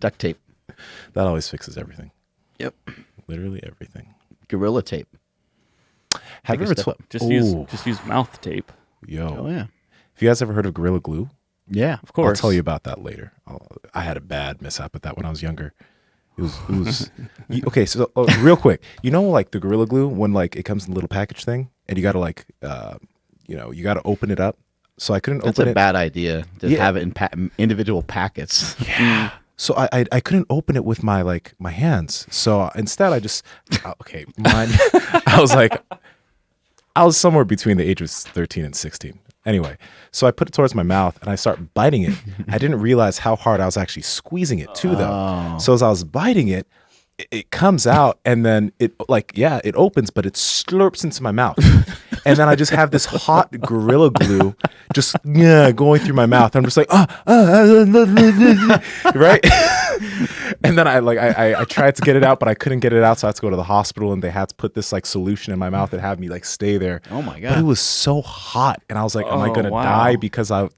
Duct tape. That always fixes everything. Yep. Literally everything. Gorilla tape. Have you ever told? Just use mouth tape. Yo. Oh, yeah. Have you guys ever heard of Gorilla Glue? Yeah. Of course. I'll tell you about that later. I had a bad mishap with that when I was younger. It was okay. So real quick, you know, like the Gorilla Glue, when like it comes in a little package thing, and you got to like, you got to open it up. So I couldn't open it. That's a bad idea to have it in individual packets. Yeah. So I couldn't open it with my hands. So instead, I just mine. I was somewhere between the ages 13 and 16. Anyway, so I put it towards my mouth and I start biting it. I didn't realize how hard I was actually squeezing it too, though. So as I was biting it, it comes out and then it opens, but it slurps into my mouth. And then I just have this hot Gorilla Glue just going through my mouth. I'm just like, right? And then I tried to get it out, but I couldn't get it out. So I had to go to the hospital and they had to put this like solution in my mouth that had me like stay there. Oh my God. But it was so hot. And I was like, am I going to die because I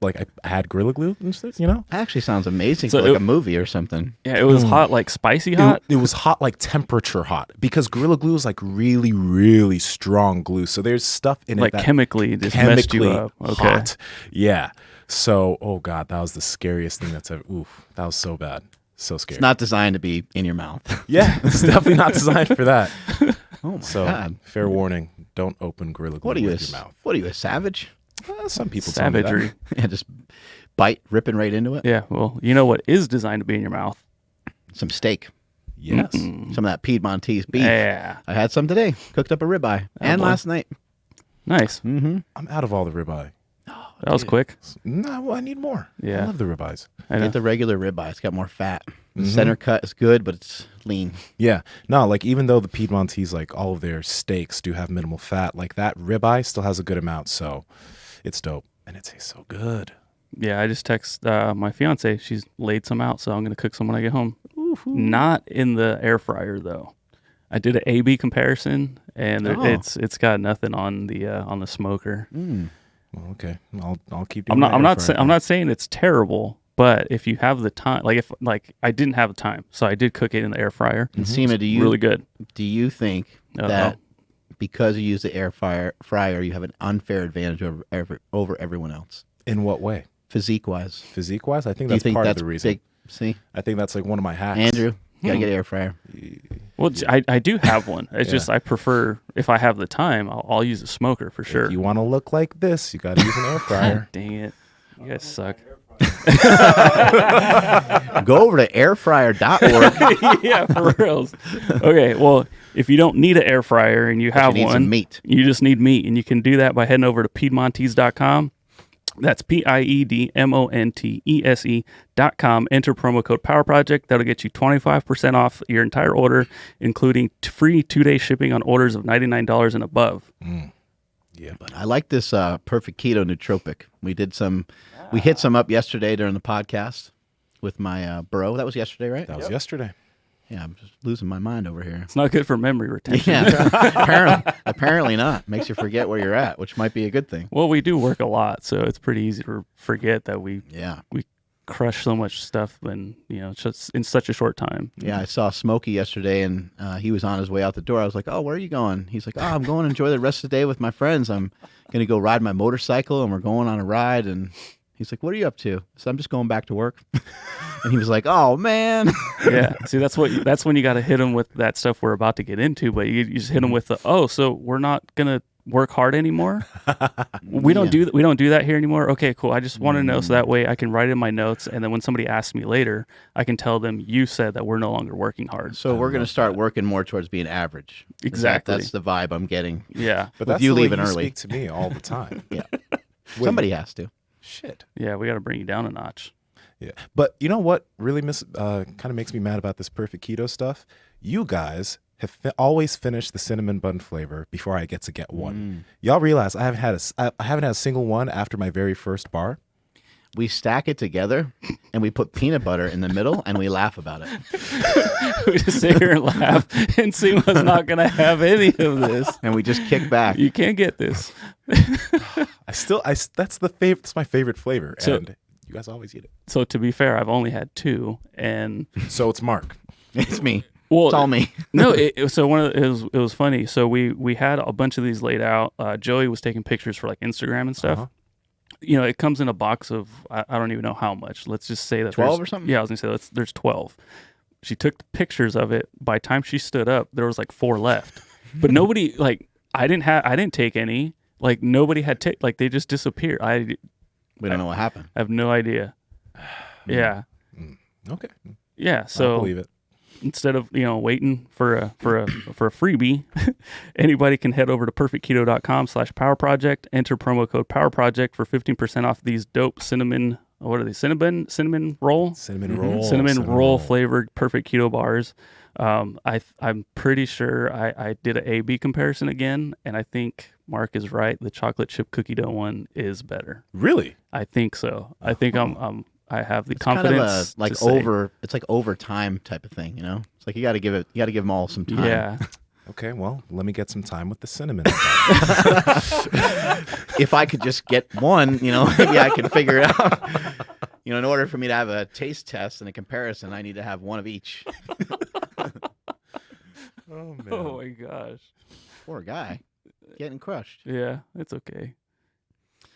had Gorilla Glue? You know? That actually sounds amazing So for like a movie or something. Yeah, it was hot, like spicy hot. It was hot, like temperature hot, because Gorilla Glue is like really, really strong glue. So there's stuff in like it that chemically just messed you up. Okay. hot. Yeah. So, oh God, that was the scariest thing that's ever. Oof, that was so bad. So scary. It's not designed to be in your mouth. Yeah, it's definitely not designed for that. Oh my So, God. fair warning: don't open Gorilla Glue What are you, with your mouth. What are you, a savage? Some people tell me that. Savagery. Yeah, just ripping right into it. Yeah, well, you know what is designed to be in your mouth? Some steak. Yes. Some of that Piedmontese beef. Yeah. I had some today. Cooked up a ribeye. And boy. last night. Nice. Mm-hmm. I'm out of all the ribeye. That was quick. No, well, I need more. Yeah. I love the ribeyes. I know. Get the regular ribeye. It's got more fat. The center cut is good, but it's lean. Yeah. No, like even though the Piedmontese, like all of their steaks do have minimal fat, like that ribeye still has a good amount. So it's dope. And it tastes so good. Yeah, I just text my fiance. She's laid some out, so I'm going to cook some when I get home. Not in the air fryer, though. I did an A/B comparison, and it's got nothing on the smoker. Well, okay. I'll keep doing I'm not saying it's terrible, but if you have the time, if I didn't have the time, so I did cook it in the air fryer. Nsima, Really good. Do you think that because you use the air fryer, you have an unfair advantage over everyone else? In what way? Physique-wise. Physique-wise? I think Do you that's think part that's of the reason. big? See? I think that's like one of my hacks. Andrew, you gotta get air fryer. Well, I do have one. It's just I prefer, if I have the time, I'll use a smoker for sure. If you want to look like this, you got to use an air fryer. Dang it. You guys suck. Go over to airfryer.org. Yeah, for reals. Okay, well, if you don't need an air fryer and you have need one, some meat. You just need meat, and you can do that by heading over to Piedmontese.com. That's PIEDMONTESE.com. Enter promo code Power Project. That'll get you 25% off your entire order, including free 2-day shipping on orders of $99 and above. Yeah, but I like this Perfect Keto Nootropic. We hit some up yesterday during the podcast with my bro. That was yesterday, right? that was yesterday. Yeah, I'm just losing my mind over here. It's not good for memory retention. Yeah, apparently not. Makes you forget where you're at, which might be a good thing. Well, we do work a lot, so it's pretty easy to forget that we crush so much stuff in just in such a short time. Yeah, I saw Smokey yesterday, and he was on his way out the door. I was like, "Oh, where are you going?" He's like, "Oh, I'm going to enjoy the rest of the day with my friends. I'm going to go ride my motorcycle, and we're going on a ride." And he's like, "What are you up to?" So I'm just going back to work. And he was like, "Oh man." Yeah. See, that's when you got to hit them with that stuff we're about to get into. But you just hit them with so we're not gonna work hard anymore. We don't do that here anymore. Okay, cool. I just want to know so that way I can write in my notes, and then when somebody asks me later, I can tell them you said that we're no longer working hard. So we're going to start working more towards being average. Exactly. That's the vibe I'm getting. Yeah. But With that's you the way leaving you early. speak to me all the time. Yeah. Somebody has to. Shit. Yeah, we got to bring you down a notch. Yeah. But you know what really kind of makes me mad about this perfect keto stuff? You guys have always finished the cinnamon bun flavor before I get to get one. Y'all realize I haven't had a single one after my very first bar. We stack it together and we put peanut butter in the middle and we laugh about it. We just sit here and laugh and see what's not going to have any of this. And we just kick back. You can't get this. That's my favorite flavor. So- And You guys always eat it. So to be fair, I've only had 2, and So it's Mark. It's me. well, It's all me. no. So it was funny. So we had a bunch of these laid out. Joey was taking pictures for like Instagram and stuff. Uh-huh. You know, it comes in a box of I don't even know how much. Let's just say that 12 or something? Yeah, I was gonna say there's 12. She took pictures of it. By the time she stood up, there was like 4 left. But nobody, like, I didn't take any. Like, nobody had like, they just disappeared. We don't know what happened. I have no idea. Yeah. Okay. Yeah. I So believe it. instead of, waiting for a freebie, anybody can head over to perfectketo.com/power project, enter promo code power project for 15% off these dope cinnamon, what are they? Cinnamon roll? Cinnamon roll. Cinnamon roll flavored perfect keto bars. I'm pretty sure I did an A/B comparison again, and I think Mark is right. The chocolate chip cookie dough one is better. Really? I think so. I think I have the It's confidence. kind of like to say, it's like overtime type of thing, you know? It's like you got to give them all some time. Yeah. Okay, well, let me get some time with the cinnamon. If I could just get one, maybe I can figure it out. In order for me to have a taste test and a comparison, I need to have one of each. Oh, man. Oh my gosh. Poor guy. Getting crushed. Yeah, it's okay.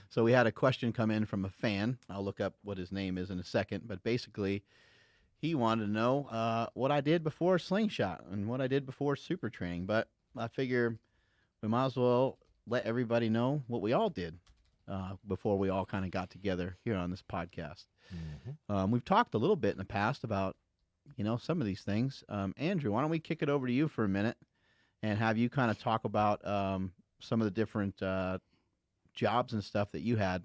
So we had a question come in from a fan. I'll look up what his name is in a second. But basically, he wanted to know what I did before Slingshot and what I did before Super Training. But I figure we might as well let everybody know what we all did before we all kind of got together here on this podcast. Mm-hmm. We've talked a little bit in the past about, some of these things. Andrew, why don't we kick it over to you for a minute and have you kind of talk about some of the different jobs and stuff that you had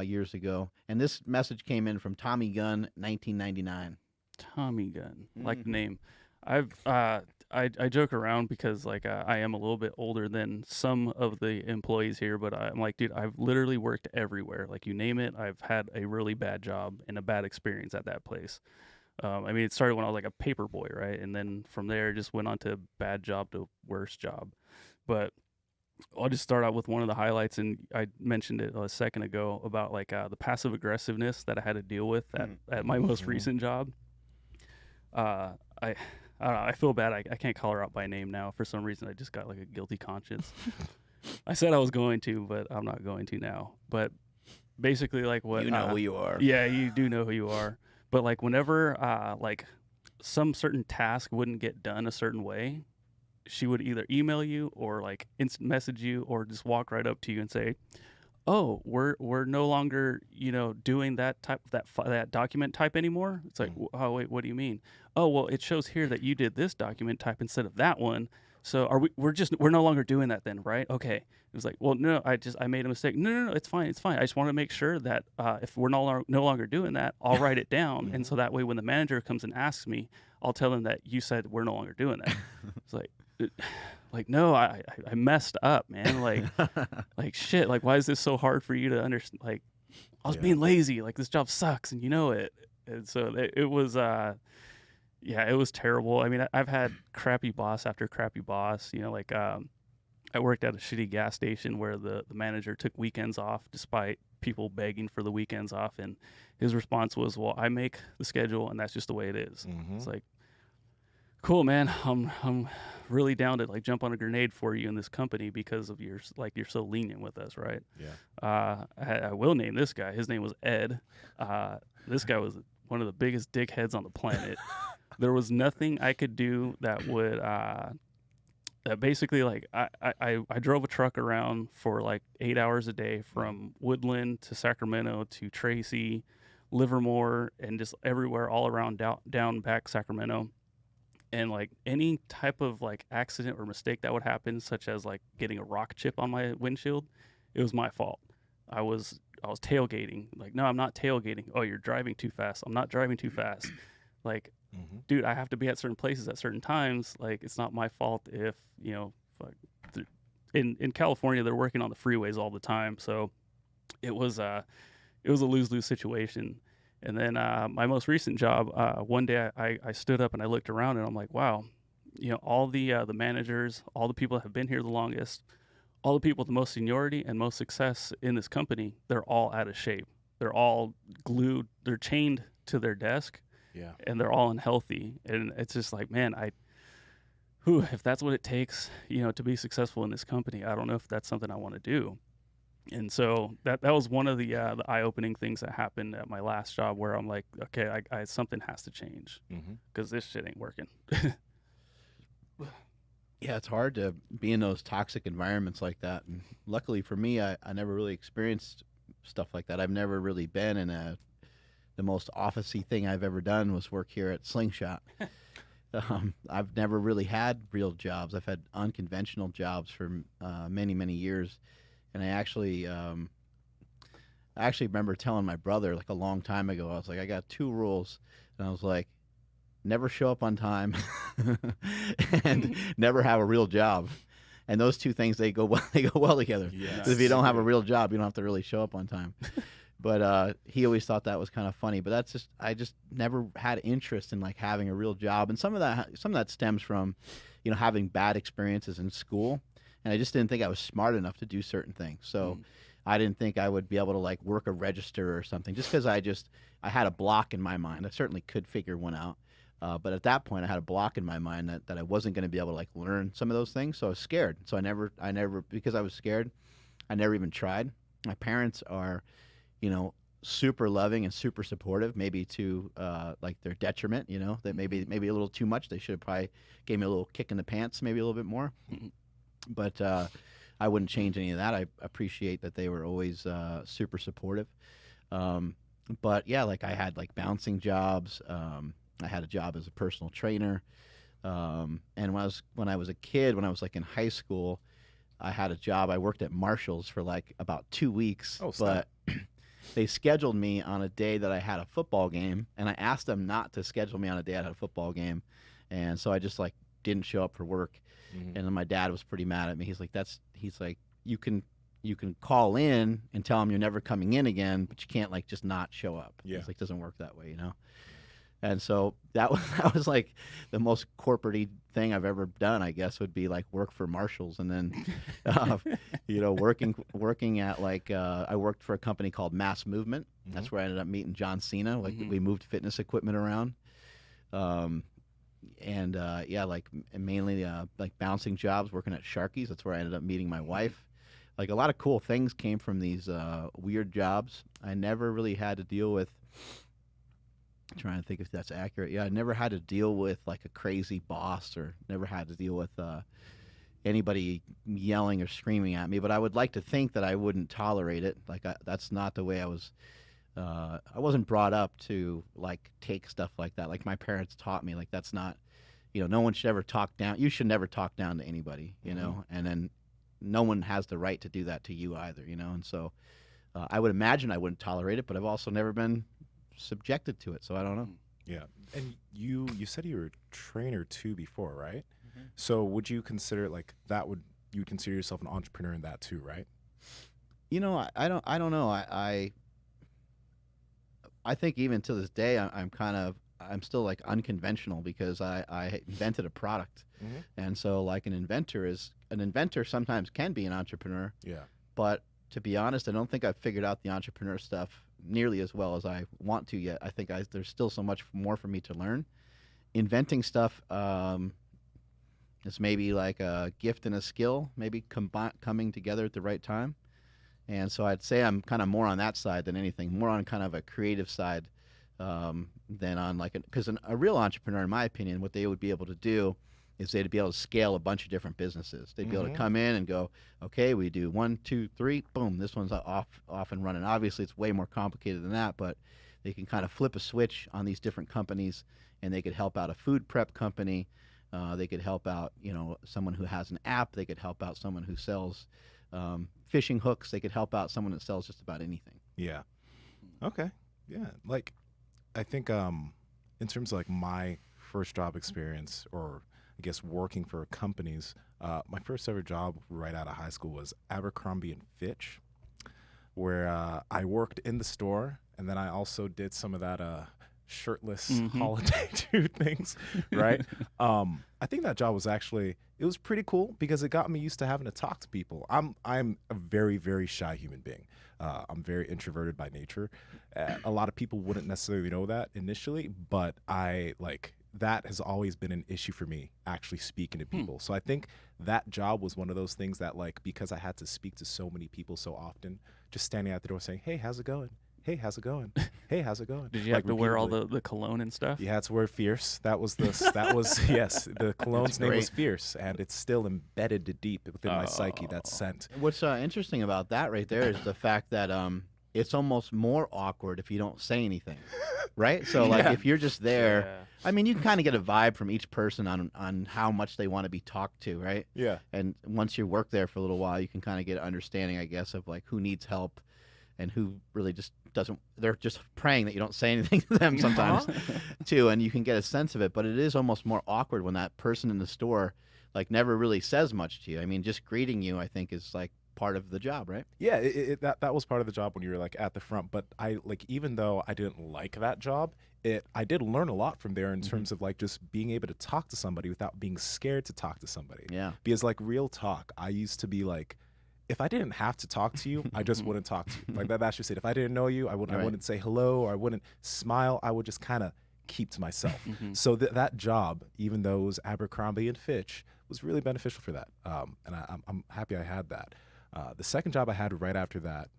years ago. And this message came in from Tommy Gunn, 1999. Tommy Gun, like the name. I joke around because like I am a little bit older than some of the employees here, but I'm like, dude, I've literally worked everywhere. Like you name it, I've had a really bad job and a bad experience at that place. I mean, it started when I was like a paper boy, right? And then from there, it just went on to bad job to worse job. But I'll just start out with one of the highlights, and I mentioned it a second ago about like the passive aggressiveness that I had to deal with at my most recent job. I don't know, I feel bad. I can't call her out by name now. For some reason, I just got like a guilty conscience. I said I was going to, but I'm not going to now. But basically, like what You know who you are. Yeah, you do know who you are. But like whenever like some certain task wouldn't get done a certain way, she would either email you or like instant message you or just walk right up to you and say, "Oh, we're no longer doing that type that document type anymore." It's like, "Oh wait, what do you mean?" "Oh well, it shows here that you did this document type instead of that one. So we're no longer doing that then, right?" "Okay." It was like, "Well, no, I made a mistake." No, it's fine. I just want to make sure that if we're no longer doing that, I'll write it down, and so that way when the manager comes and asks me, I'll tell them that you said we're no longer doing that. It's like no, I messed up, man. Like shit. Like why is this so hard for you to understand? Like I was being lazy. Like this job sucks, and you know it. And so it was it was terrible. I mean, I've had crappy boss after crappy boss. I worked at a shitty gas station where the manager took weekends off despite people begging for the weekends off, and his response was, "Well, I make the schedule, and that's just the way it is." It's like, cool, man. I'm really down to like jump on a grenade for you in this company because of you're so lenient with us, right? Yeah. I will name this guy. His name was Ed. This guy was one of the biggest dickheads on the planet. There was nothing I could do that would that basically like I drove a truck around for like 8 hours a day from Woodland to Sacramento to Tracy, Livermore, and just everywhere all around down back Sacramento. And like any type of like accident or mistake that would happen, such as like getting a rock chip on my windshield, it was my fault. I was tailgating. Like, no, I'm not tailgating. "Oh, you're driving too fast." "I'm not driving too fast." Like, dude, I have to be at certain places at certain times. Like, it's not my fault if in California they're working on the freeways all the time. So it was a lose-lose situation. And then my most recent job, one day I stood up and I looked around and I'm like, wow, all the managers, all the people that have been here the longest, all the people with the most seniority and most success in this company, they're all out of shape. they're all glued, they're chained to their desk, Yeah. and they're all unhealthy. And it's just like, man, if that's what it takes, to be successful in this company, I don't know if that's something I want to do. And so that was one of the eye-opening things that happened at my last job, where I'm like, okay, I something has to change, because this shit ain't working. Yeah, it's hard to be in those toxic environments like that. And luckily for me, I never really experienced stuff like that. I've never really been in the most officey thing I've ever done was work here at Slingshot. I've never really had real jobs. I've had unconventional jobs for many, many years. And I actually remember telling my brother like a long time ago, I was like, I got 2 rules. And I was like, never show up on time and never have a real job. And those 2 things, they go well together. Yes. If you don't have a real job, you don't have to really show up on time. But he always thought that was kind of funny. But I just never had interest in like having a real job. And some of that stems from, having bad experiences in school. And I just didn't think I was smart enough to do certain things. So I didn't think I would be able to like work a register or something, just because I had a block in my mind. I certainly could figure one out. But at that point, I had a block in my mind that I wasn't going to be able to like learn some of those things. So I was scared. So I never, because I was scared, I never even tried. My parents are, super loving and super supportive, maybe to like their detriment, that maybe a little too much. They should have probably gave me a little kick in the pants, maybe a little bit more. But I wouldn't change any of that. I appreciate that they were always super supportive. But yeah, like I had like bouncing jobs. I had a job as a personal trainer. And when I was a kid, when I was like in high school, I had a job. I worked at Marshall's for like about 2 weeks. Oh, stop. But they scheduled me on a day that I had a football game, and I asked them not to schedule me on a day I had a football game. And so I just like didn't show up for work. And then my dad was pretty mad at me. He's like, you can call in and tell them you're never coming in again, but you can't like just not show up. Yeah. It's like, it doesn't work that way, And so that was like the most corporate-y thing I've ever done, I guess, would be like work for Marshalls. And then, working at like, I worked for a company called Mass Movement. That's where I ended up meeting John Cena. Like we moved fitness equipment around. Like mainly like bouncing jobs, working at Sharky's. That's where I ended up meeting my wife. Like a lot of cool things came from these weird jobs. I never really had to deal with, I'm trying to think if that's accurate. Yeah, I never had to deal with like a crazy boss, or never had to deal with anybody yelling or screaming at me. But I would like to think that I wouldn't tolerate it. Like that's not the way I was. I wasn't brought up to like take stuff like that. Like my parents taught me, like that's not, no one should ever talk down. You should never talk down to anybody, and then no one has the right to do that to you either, And so I would imagine I wouldn't tolerate it, but I've also never been subjected to it, so I don't know. Yeah. And you said you were a trainer too before, right? So would you consider like that? You consider yourself an entrepreneur in that too, right? I don't know. I think even to this day, I'm still like unconventional, because I invented a product. And so like an inventor sometimes can be an entrepreneur. Yeah. But to be honest, I don't think I've figured out the entrepreneur stuff nearly as well as I want to yet. I think there's still so much more for me to learn. Inventing stuff is maybe like a gift and a skill, maybe coming together at the right time. And so I'd say I'm kind of more on that side than anything, more on kind of a creative side than on like, because a real entrepreneur, in my opinion, what they would be able to do is they'd be able to scale a bunch of different businesses. They'd be able to come in and go, okay, we do 1, 2, 3, boom, this one's off and running. Obviously, it's way more complicated than that, but they can kind of flip a switch on these different companies, and they could help out a food prep company. They could help out, someone who has an app. They could help out someone who sells fishing hooks. They could help out someone that sells just about anything. Yeah. Okay. Yeah. Like, I think in terms of like my first job experience, or I guess working for companies, my first ever job right out of high school was Abercrombie and Fitch, where I worked in the store, and then I also did some of that shirtless holiday dude things, right? I think that job was actually, it was pretty cool because it got me used to having to talk to people. I'm a very, very shy human being. I'm very introverted by nature. A lot of people wouldn't necessarily know that initially, but that has always been an issue for me, actually speaking to people. So I think that job was one of those things that, like, because I had to speak to so many people so often, just standing at the door saying, hey, how's it going? Hey, how's it going? Hey, how's it going? Did you have to wear all the cologne and stuff? You had to wear Fierce. That was yes, the cologne's name was Fierce, and it's still embedded deep within my psyche, that scent. What's interesting about that right there is the fact that it's almost more awkward if you don't say anything, right? So like if you're just there, I mean, you can kind of get a vibe from each person on how much they want to be talked to, right? Yeah. And once you work there for a little while, you can kind of get an understanding, I guess, of like who needs help and who really just doesn't. They're just praying that you don't say anything to them sometimes too, and you can get a sense of it. But it is almost more awkward when that person in the store like never really says much to you. I mean, just greeting you, I think, is like part of the job, right? Yeah, that was part of the job when you were like at the front. But I like, even though I didn't like that job, I did learn a lot from there in terms of like just being able to talk to somebody without being scared to talk to somebody. Yeah. Because like real talk, I used to be like, if I didn't have to talk to you, I just wouldn't talk to you. Like that's just it. If I didn't know you, I wouldn't say hello, or I wouldn't smile. I would just kind of keep to myself. So that job, even though it was Abercrombie and Fitch, was really beneficial for that. And I'm happy I had that. The second job I had right after that,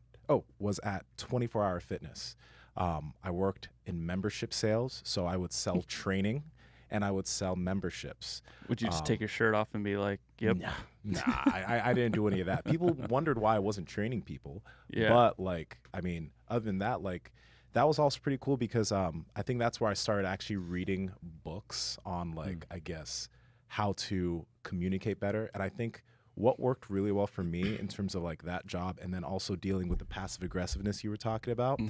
was at 24 Hour Fitness. I worked in membership sales, so I would sell training and I would sell memberships. Would you just take your shirt off and be like, yep? Nah, I didn't do any of that. People wondered why I wasn't training people. Yeah. But like, I mean, other than that, like, that was also pretty cool because I think that's where I started actually reading books on like, I guess, how to communicate better. And I think what worked really well for me in terms of like that job, and then also dealing with the passive aggressiveness you were talking about,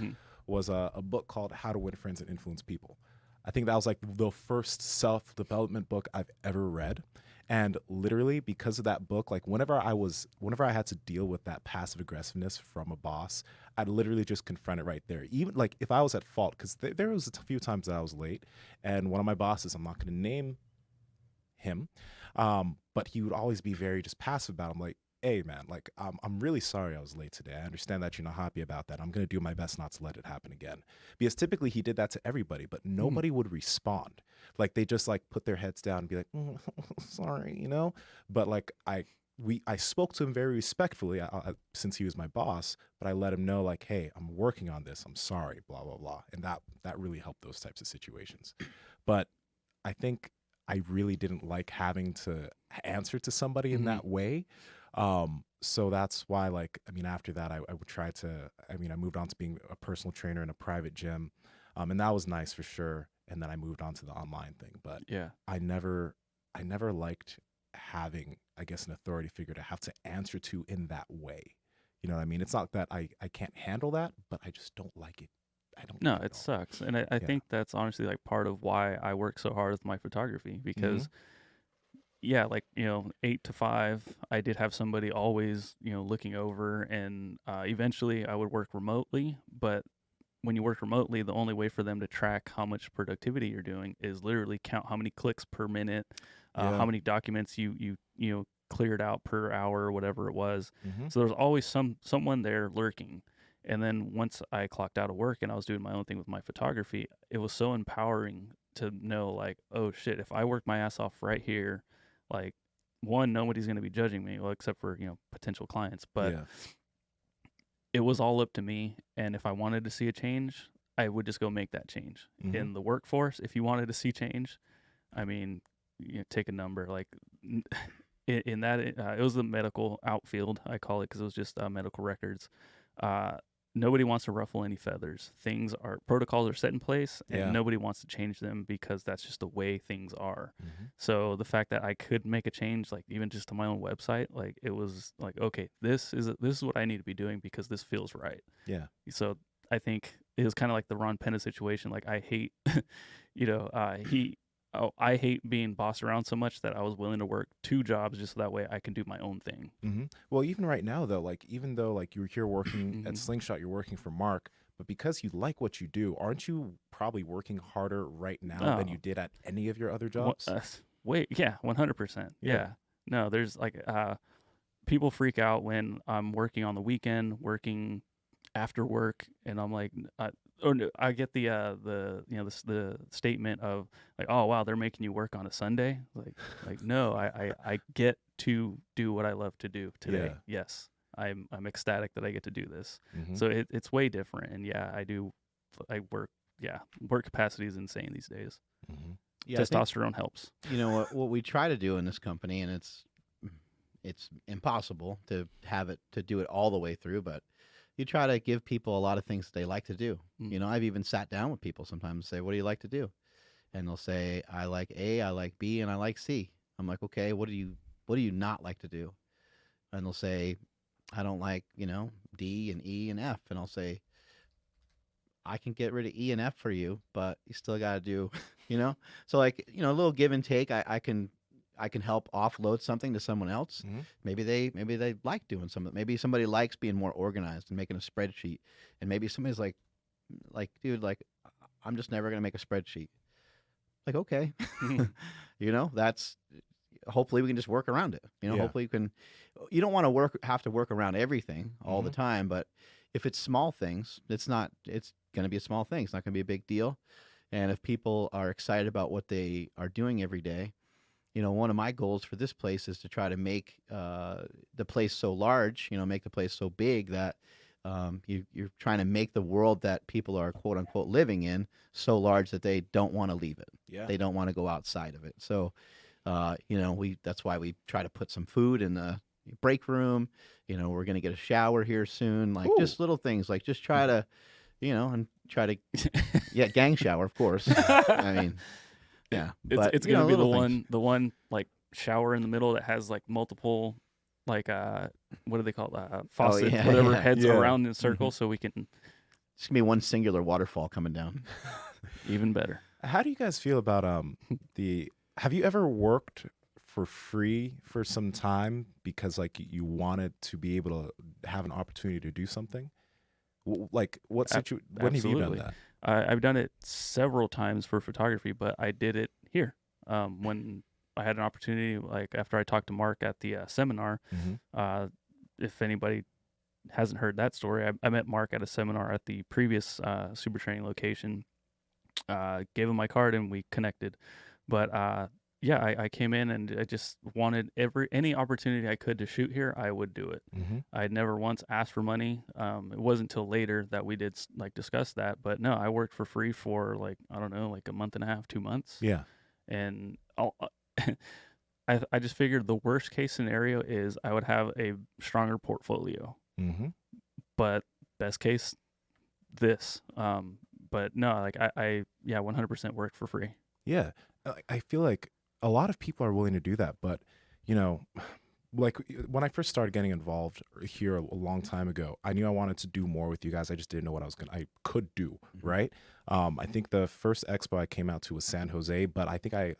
was a book called How to Win Friends and Influence People. I think that was like the first self-development book I've ever read. And literally because of that book, like whenever I had to deal with that passive aggressiveness from a boss, I'd literally just confront it right there. Even like if I was at fault, because there was a few times that I was late, and one of my bosses, I'm not going to name him, but he would always be very just passive about it. I'm like, hey man, like I'm really sorry I was late today. I understand that you're not happy about that. I'm going to do my best not to let it happen again. Because typically he did that to everybody, but nobody would respond. Like they just like put their heads down and be like, sorry, you know? But like I spoke to him very respectfully since he was my boss, but I let him know like, hey, I'm working on this. I'm sorry, blah, blah, blah. And that really helped those types of situations. But I think I really didn't like having to answer to somebody in that way. So that's why, like, I mean, after that, I would try to, I moved on to being a personal trainer in a private gym. And that was nice for sure. And then I moved on to the online thing, but I never liked having, I guess, an authority figure to have to answer to in that way. You know what I mean? It's not that I can't handle that, but I just don't like it. No, it sucks. And I think that's honestly like part of why I work so hard with my photography, because like, 8 to 5, I did have somebody always, looking over, and eventually I would work remotely. But when you work remotely, the only way for them to track how much productivity you're doing is literally count how many clicks per minute, how many documents you cleared out per hour or whatever it was. So there's always someone there lurking. And then once I clocked out of work and I was doing my own thing with my photography, it was so empowering to know like, oh shit, if I work my ass off right here, like, one, nobody's going to be judging me, well, except for, potential clients. But it was all up to me. And if I wanted to see a change, I would just go make that change. In the workforce, if you wanted to see change, I mean, take a number. Like in that, it was the medical outfield, I call it, because it was just medical records. Nobody wants to ruffle any feathers. Protocols are set in place, and nobody wants to change them because that's just the way things are. So the fact that I could make a change, like even just to my own website, like it was like, okay, this is what I need to be doing because this feels right. Yeah. So I think it was kind of like the Ron Penna situation. Like I hate, I hate being bossed around so much that I was willing to work 2 jobs just so that way I can do my own thing. Well, even right now though, like even though like you're here working at Slingshot, you're working for Mark, but because you like what you do, aren't you probably working harder right now than you did at any of your other jobs? Yeah, 100%. Yeah. No, there's like people freak out when I'm working on the weekend, working after work, and I'm like, I get the the statement of like, oh wow, they're making you work on a Sunday. Like no, I get to do what I love to do today. Yeah. Yes, I'm ecstatic that I get to do this. Mhm. So it's way different, and yeah, I work. Yeah, work capacity is insane these days. Mhm. Yeah, I think, Testosterone helps. you know what we try to do in this company, and it's impossible to do it all the way through, but you try to give people a lot of things that they like to do. You know, I've even sat down with people sometimes and say, "What do you like to do?" And they'll say, "I like A, I like B, and I like C." I'm like, "Okay, what do you not like to do?" And they'll say, "I don't like, D and E and F." And I'll say, "I can get rid of E and F for you, but you still got to do, you know?" So like, a little give and take. I can help offload something to someone else. Mhm. Maybe they like doing something. Maybe somebody likes being more organized and making a spreadsheet. And maybe somebody's like, dude, like, I'm just never gonna make a spreadsheet. Like, okay, that's hopefully we can just work around it. Yeah. Hopefully you don't want to have to work around everything all the time, but if it's small things, it's going to be a small thing. It's not going to be a big deal. And if people are excited about what they are doing every day, one of my goals for this place is to try to make the place so large, make the place so big that you're trying to make the world that people are quote unquote living in so large that they don't want to leave it. Yeah. They don't want to go outside of it. So, that's why we try to put some food in the break room. We're going to get a shower here soon. Like just little things, like just try to, and try to, yeah, gang shower, of course. I mean, yeah, but It's gonna be things. the one like shower in the middle that has like multiple like what do they call it? Faucet, yeah, whatever yeah. heads Yeah. around in a circle, so we can It's gonna be one singular waterfall coming down. even better. How do you guys feel about have you ever worked for free for some time because like you wanted to be able to have an opportunity to do something? Like when have you done Absolutely. that? I've done it several times for photography, but I did it here when I had an opportunity. Like after I talked to Mark at the seminar, if anybody hasn't heard that story, I met Mark at a seminar at the previous super training location. Gave him my card and we connected. But yeah, I came in and I just wanted any opportunity I could to shoot here, I would do it. I had never once asked for money. It wasn't until later that we did like discuss that. But no, I worked for free for like, I don't know, like a month and a half, 2 months. Yeah. And I just figured the worst case scenario is I would have a stronger portfolio. But best case, this. But no, like I 100% worked for free. Yeah. I feel like a lot of people are willing to do that, but like when I first started getting involved here a long time ago, I knew I wanted to do more with you guys. I just didn't know what I could do. Right. I think the first expo I came out to was San Jose, but I think I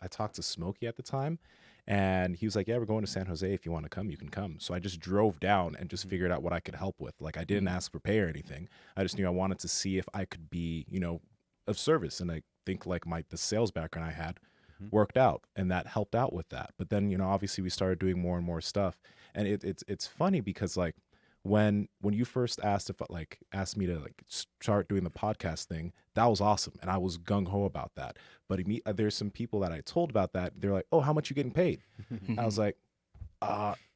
talked to Smokey at the time and he was like, "Yeah, we're going to San Jose. If you want to come, you can come." So I just drove down and just figured out what I could help with. Like I didn't ask for pay or anything. I just knew I wanted to see if I could be, of service. And I think like the sales background I had worked out and that helped out with that. But then, obviously we started doing more and more stuff. And it's funny because like when you first asked me to like start doing the podcast thing, that was awesome. And I was gung ho about that. But there's some people that I told about that. They're like, "Oh, how much you getting paid?" I was like,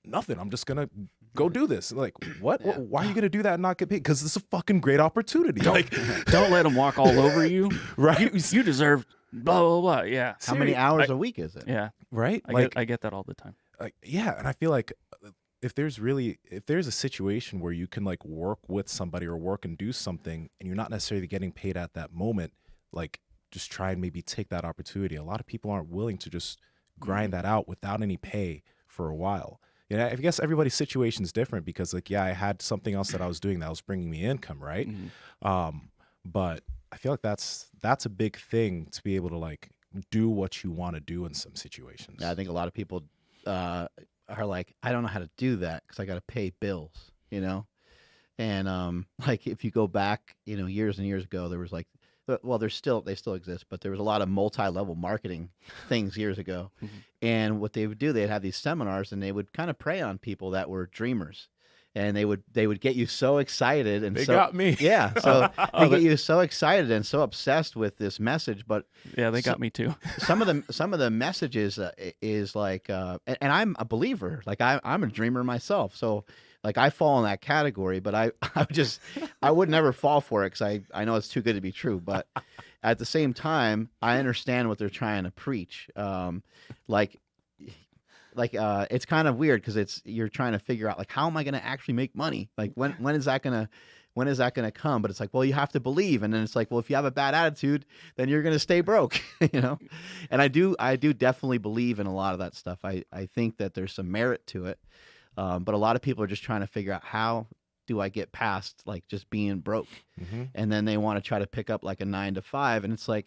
nothing. I'm just gonna go do this. Like, what? Yeah. Why are you gonna do that and not get paid? Because this is a fucking great opportunity. Like, Don't let them walk all over you. right? You deserve blah blah blah. Yeah. How many hours a week is it? Yeah. Right? I get that all the time. Yeah, and I feel like if there's a situation where you can like work with somebody or work and do something and you're not necessarily getting paid at that moment, like just try and maybe take that opportunity. A lot of people aren't willing to just grind that out without any pay for a while. I guess everybody's situation is different because like, yeah, I had something else that I was doing that was bringing me income. Right. But I feel like that's a big thing to be able to like do what you want to do in some situations. Yeah, I think a lot of people are like, I don't know how to do that because I got to pay bills, And like if you go back, years and years ago, there was like, well, they still exist, but there was a lot of multi-level marketing things years ago. And what they would do, they'd have these seminars, and they would kind of prey on people that were dreamers, and they would get you so excited, and They got me. yeah, so they get you so excited and so obsessed with this message. But Yeah, they got me too. some of the messages is like, and I'm a believer. Like I'm a dreamer myself, so like I fall in that category. But I would never fall for it because I know it's too good to be true. But at the same time, I understand what they're trying to preach. Like it's kind of weird because you're trying to figure out like, how am I going to actually make money? Like when is that going to come? But it's like, well, you have to believe. And then it's like, well, if you have a bad attitude, then you're going to stay broke, And I do definitely believe in a lot of that stuff. I think that there's some merit to it. But a lot of people are just trying to figure out, how do I get past like just being broke? And then they want to try to pick up like a 9 to 5. And it's like,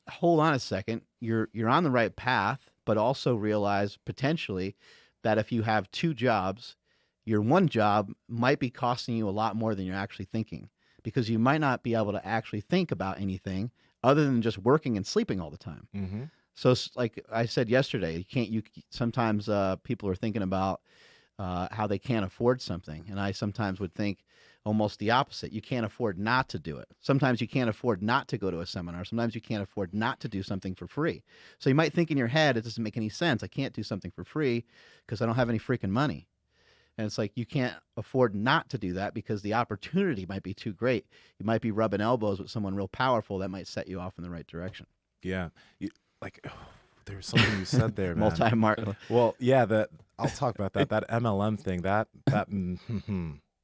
hold on a second. You're on the right path, but also realize potentially that if you have 2 jobs, your one job might be costing you a lot more than you're actually thinking, because you might not be able to actually think about anything other than just working and sleeping all the time. So like I said yesterday, sometimes people are thinking about how they can't afford something. And I sometimes would think almost the opposite. You can't afford not to do it. Sometimes you can't afford not to go to a seminar. Sometimes you can't afford not to do something for free. So you might think in your head, it doesn't make any sense. I can't do something for free because I don't have any freaking money. And it's like, you can't afford not to do that because the opportunity might be too great. You might be rubbing elbows with someone real powerful that might set you off in the right direction. Yeah. There was something you said there, man. Multi-market. Well, yeah, I'll talk about that. That MLM thing,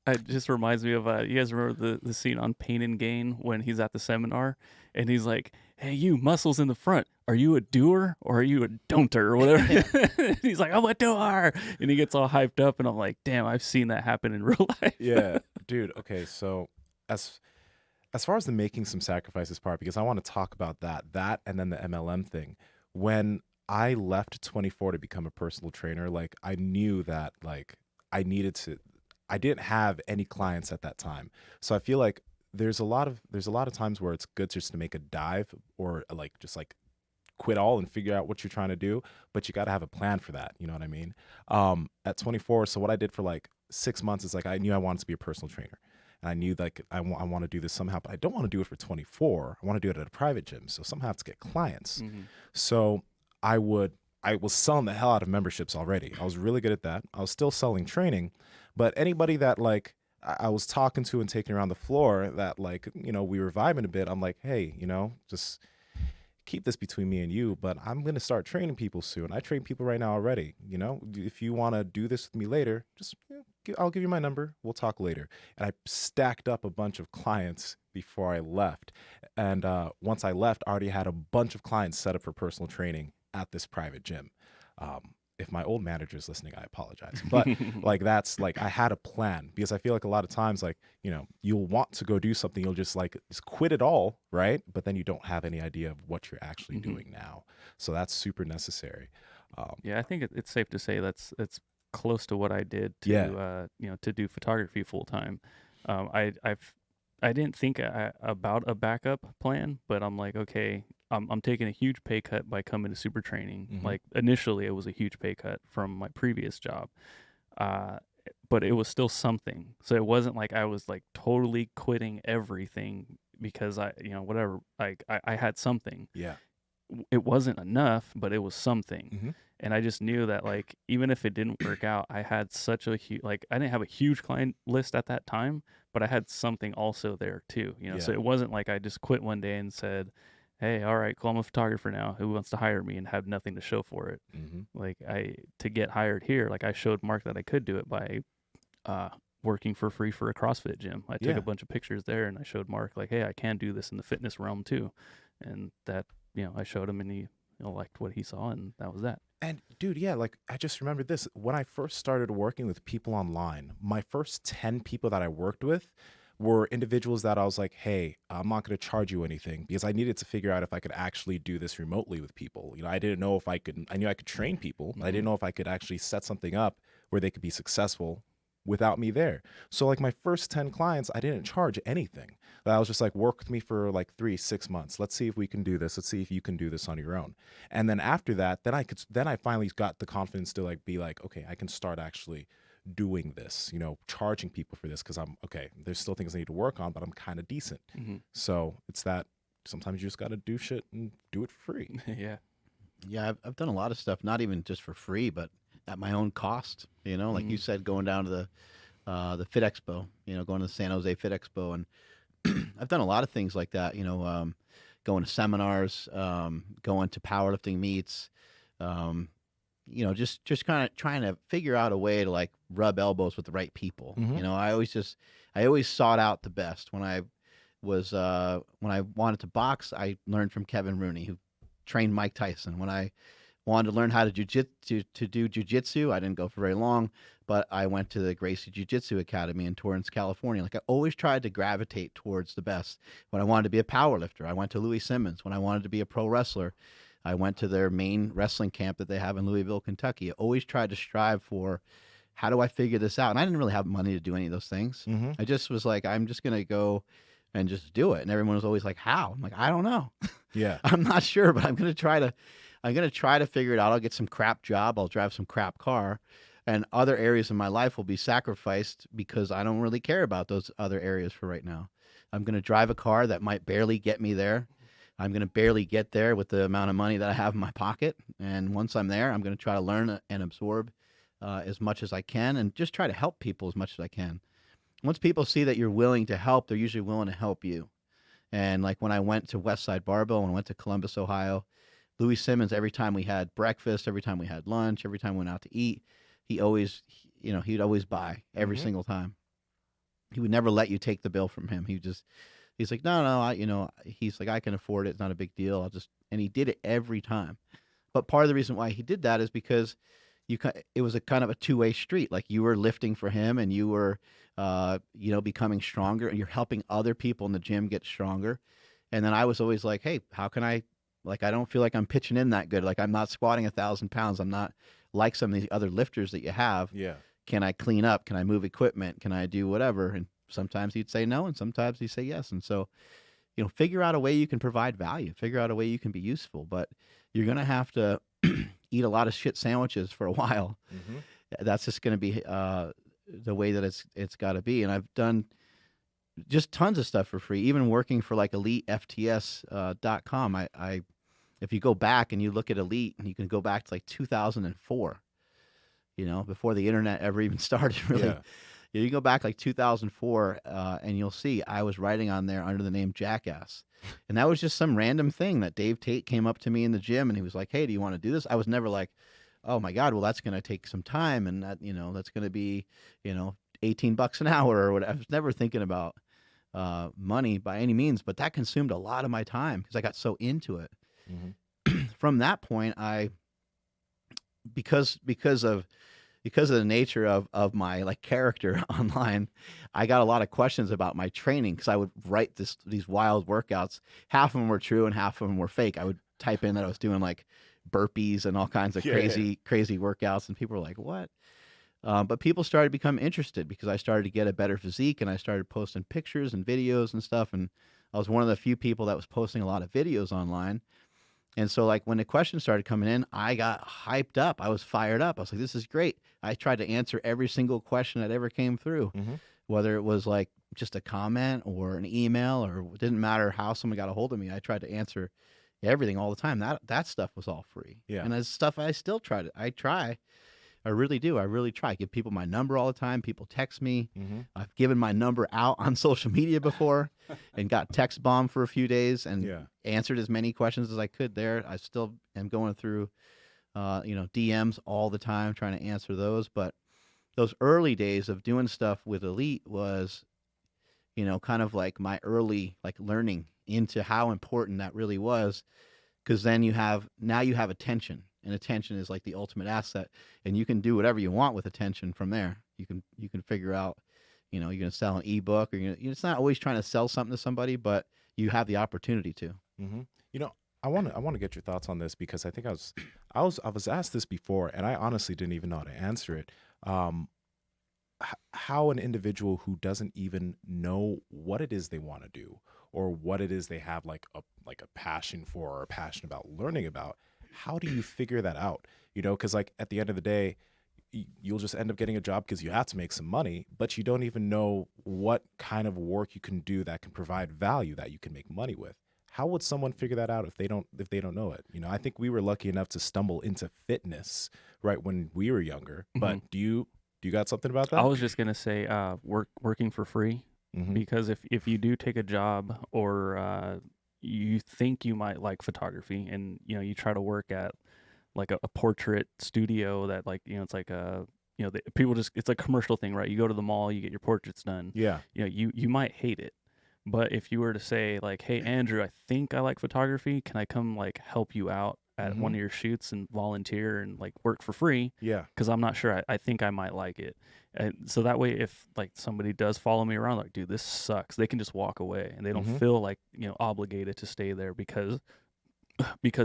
It just reminds me of you guys remember the scene on Pain and Gain when he's at the seminar and he's like, "Hey, you muscles in the front, are you a doer or are you a don'ter or whatever?" He's like, "I'm a doer," and he gets all hyped up, and I'm like, "Damn, I've seen that happen in real life." Yeah, dude. Okay, so as far as the making some sacrifices part, because I want to talk about that and then the MLM thing. When I left 24 to become a personal trainer, like I knew that like I didn't have any clients at that time. So I feel like there's a lot of times where it's good just to make a dive or like just like quit all and figure out what you're trying to do, but you got to have a plan for that. You know what I mean? At 24, so what I did for like 6 months is like, I knew I wanted to be a personal trainer. And I knew like I want to do this somehow, but I don't want to do it for 24. I want to do it at a private gym. So somehow I have to get clients. So I was selling the hell out of memberships already. I was really good at that. I was still selling training, but anybody that like I was talking to and taking around the floor that like, we were vibing a bit. I'm like, hey, just keep this between me and you, but I'm going to start training people soon. I train people right now already. If you want to do this with me later, just I'll give you my number. We'll talk later. And I stacked up a bunch of clients before I left. And once I left, I already had a bunch of clients set up for personal training at this private gym. If my old manager is listening, I apologize. But like, that's like, I had a plan, because I feel like a lot of times, like, you'll want to go do something. You'll just quit it all. Right. But then you don't have any idea of what you're actually doing now. So that's super necessary. Yeah. I think it's safe to say it's close to what I did to, to do photography full time. I didn't think about a backup plan, but I'm like, okay, I'm taking a huge pay cut by coming to super training. Like initially it was a huge pay cut from my previous job. But it was still something. So it wasn't like I was like totally quitting everything because I had something. Yeah. It wasn't enough, but it was something. And I just knew that like, even if it didn't work out, I had such a huge, like I didn't have a huge client list at that time, but I had something also there too, so it wasn't like I just quit one day and said, hey, all right, cool, I'm a photographer now, who wants to hire me, and have nothing to show for it. Like to get hired here, like I showed Mark that I could do it by working for free for a CrossFit gym. I took a bunch of pictures there and I showed Mark like, hey, I can do this in the fitness realm too. And that, I showed him and he liked what he saw, and that was that. And dude, yeah, like I just remembered this. When I first started working with people online, my first 10 people that I worked with were individuals that I was like, hey, I'm not going to charge you anything, because I needed to figure out if I could actually do this remotely with people. I didn't know if I knew I could train people, but I didn't know if I could actually set something up where they could be successful without me there. So like my first 10 clients, I didn't charge anything. I was just like, work with me for like 3-6 months. Let's see if we can do this. Let's see if you can do this on your own. And then after that, then I finally got the confidence to like be like, okay, I can start actually doing this, you know, charging people for this, because I'm okay. There's still things I need to work on, but I'm kind of decent. So it's that sometimes you just got to do shit and do it for free. Yeah. Yeah, I've done a lot of stuff, not even just for free, but at my own cost. You know, like you said, going down to the Fit Expo. You know, going to the San Jose Fit Expo, and I've done a lot of things like that. You know, going to seminars, going to powerlifting meets. You know, just kind of trying to figure out a way to like rub elbows with the right people. You know, I always sought out the best. When I wanted to box, I learned from Kevin Rooney, who trained Mike Tyson. When I wanted to learn how to do jujitsu, I didn't go for very long, but I went to the Gracie Jiu-Jitsu Academy in Torrance, California. Like I always tried to gravitate towards the best. When I wanted to be a power lifter, I went to Louis Simmons. When I wanted to be a pro wrestler, I went to their main wrestling camp that they have in Louisville, Kentucky. I always tried to strive for, how do I figure this out? And I didn't really have money to do any of those things. I just was like, I'm just going to go and just do it. And everyone was always like, how? I'm like, I don't know. Yeah. I'm not sure, but I'm going to try to figure it out. I'll get some crap job. I'll drive some crap car, and other areas of my life will be sacrificed because I don't really care about those other areas for right now. I'm going to drive a car that might barely get me there. I'm going to barely get there with the amount of money that I have in my pocket. And once I'm there, I'm going to try to learn and absorb as much as I can, and just try to help people as much as I can. Once people see that you're willing to help, they're usually willing to help you. And like when I went to Westside Barbell, when I went to Columbus, Ohio, Louis Simmons, every time we had breakfast, every time we had lunch, every time we went out to eat, he'd always buy every single time. He would never let you take the bill from him. He's like, no, he's like, I can afford it. It's not a big deal. And he did it every time. But part of the reason why he did that is because it was a kind of a two-way street. Like you were lifting for him, and you were, becoming stronger, and you're helping other people in the gym get stronger. And then I was always like, hey, how can I don't feel like I'm pitching in that good. Like I'm not squatting 1,000 pounds. I'm not like some of these other lifters that you have. Yeah. Can I clean up? Can I move equipment? Can I do whatever? And sometimes he'd say no, and sometimes he'd say yes. And so, figure out a way you can provide value. Figure out a way you can be useful. But you're going to have to eat a lot of shit sandwiches for a while. That's just going to be the way that it's got to be. And I've done just tons of stuff for free, even working for like EliteFTS.com. I if you go back and you look at Elite, and you can go back to like 2004, before the internet ever even started, really. Yeah. You go back like 2004, and you'll see I was writing on there under the name Jackass. And that was just some random thing that Dave Tate came up to me in the gym, and he was like, hey, do you want to do this? I was never like, oh my God, well, that's going to take some time, and that, that's going to be, $18 an hour or whatever. I was never thinking about money by any means, but that consumed a lot of my time because I got so into it. From that point, because of the nature of my like character online, I got a lot of questions about my training, because I would write these wild workouts. Half of them were true and half of them were fake. I would type in that I was doing like burpees and all kinds of crazy workouts, and people were like, what? But people started to become interested because I started to get a better physique, and I started posting pictures and videos and stuff. And I was one of the few people that was posting a lot of videos online. And so like when the questions started coming in, I got hyped up. I was fired up. I was like, this is great. I tried to answer every single question that ever came through, whether it was like just a comment or an email, or it didn't matter how someone got a hold of me. I tried to answer everything all the time. That stuff was all free. Yeah. And that's stuff I still try. I really do. I really try. I give people my number all the time. People text me. I've given my number out on social media before and got text bombed for a few days, and answered as many questions as I could there. I still am going through, DMs all the time, trying to answer those. But those early days of doing stuff with Elite was, kind of like my early like learning into how important that really was. Because then you have attention. And attention is like the ultimate asset, and you can do whatever you want with attention from there. You can figure out, you're going to sell an ebook, or it's not always trying to sell something to somebody, but you have the opportunity to. I want to get your thoughts on this, because I think I was asked this before, and I honestly didn't even know how to answer it. how an individual who doesn't even know what it is they want to do or what it is they have like a passion for or a passion about learning about, how do you figure that out? Because like at the end of the day, you'll just end up getting a job because you have to make some money, but you don't even know what kind of work you can do that can provide value that you can make money with. How would someone figure that out if they don't know it? I think we were lucky enough to stumble into fitness right when we were younger. But do you got something about that? I was just gonna say, working for free, because if you do take a job or you think you might like photography, and you try to work at like a portrait studio that it's like a people just, it's a commercial thing, right? You go to the mall, you get your portraits done. Yeah. You might hate it, but if you were to say like, hey Andrew, I think I like photography, can I come like help you out at one of your shoots and volunteer and like work for free? Yeah. Because I'm not sure, I think I might like it. And so that way, if like somebody does follow me around, like, dude, this sucks, they can just walk away and they don't feel like obligated to stay there because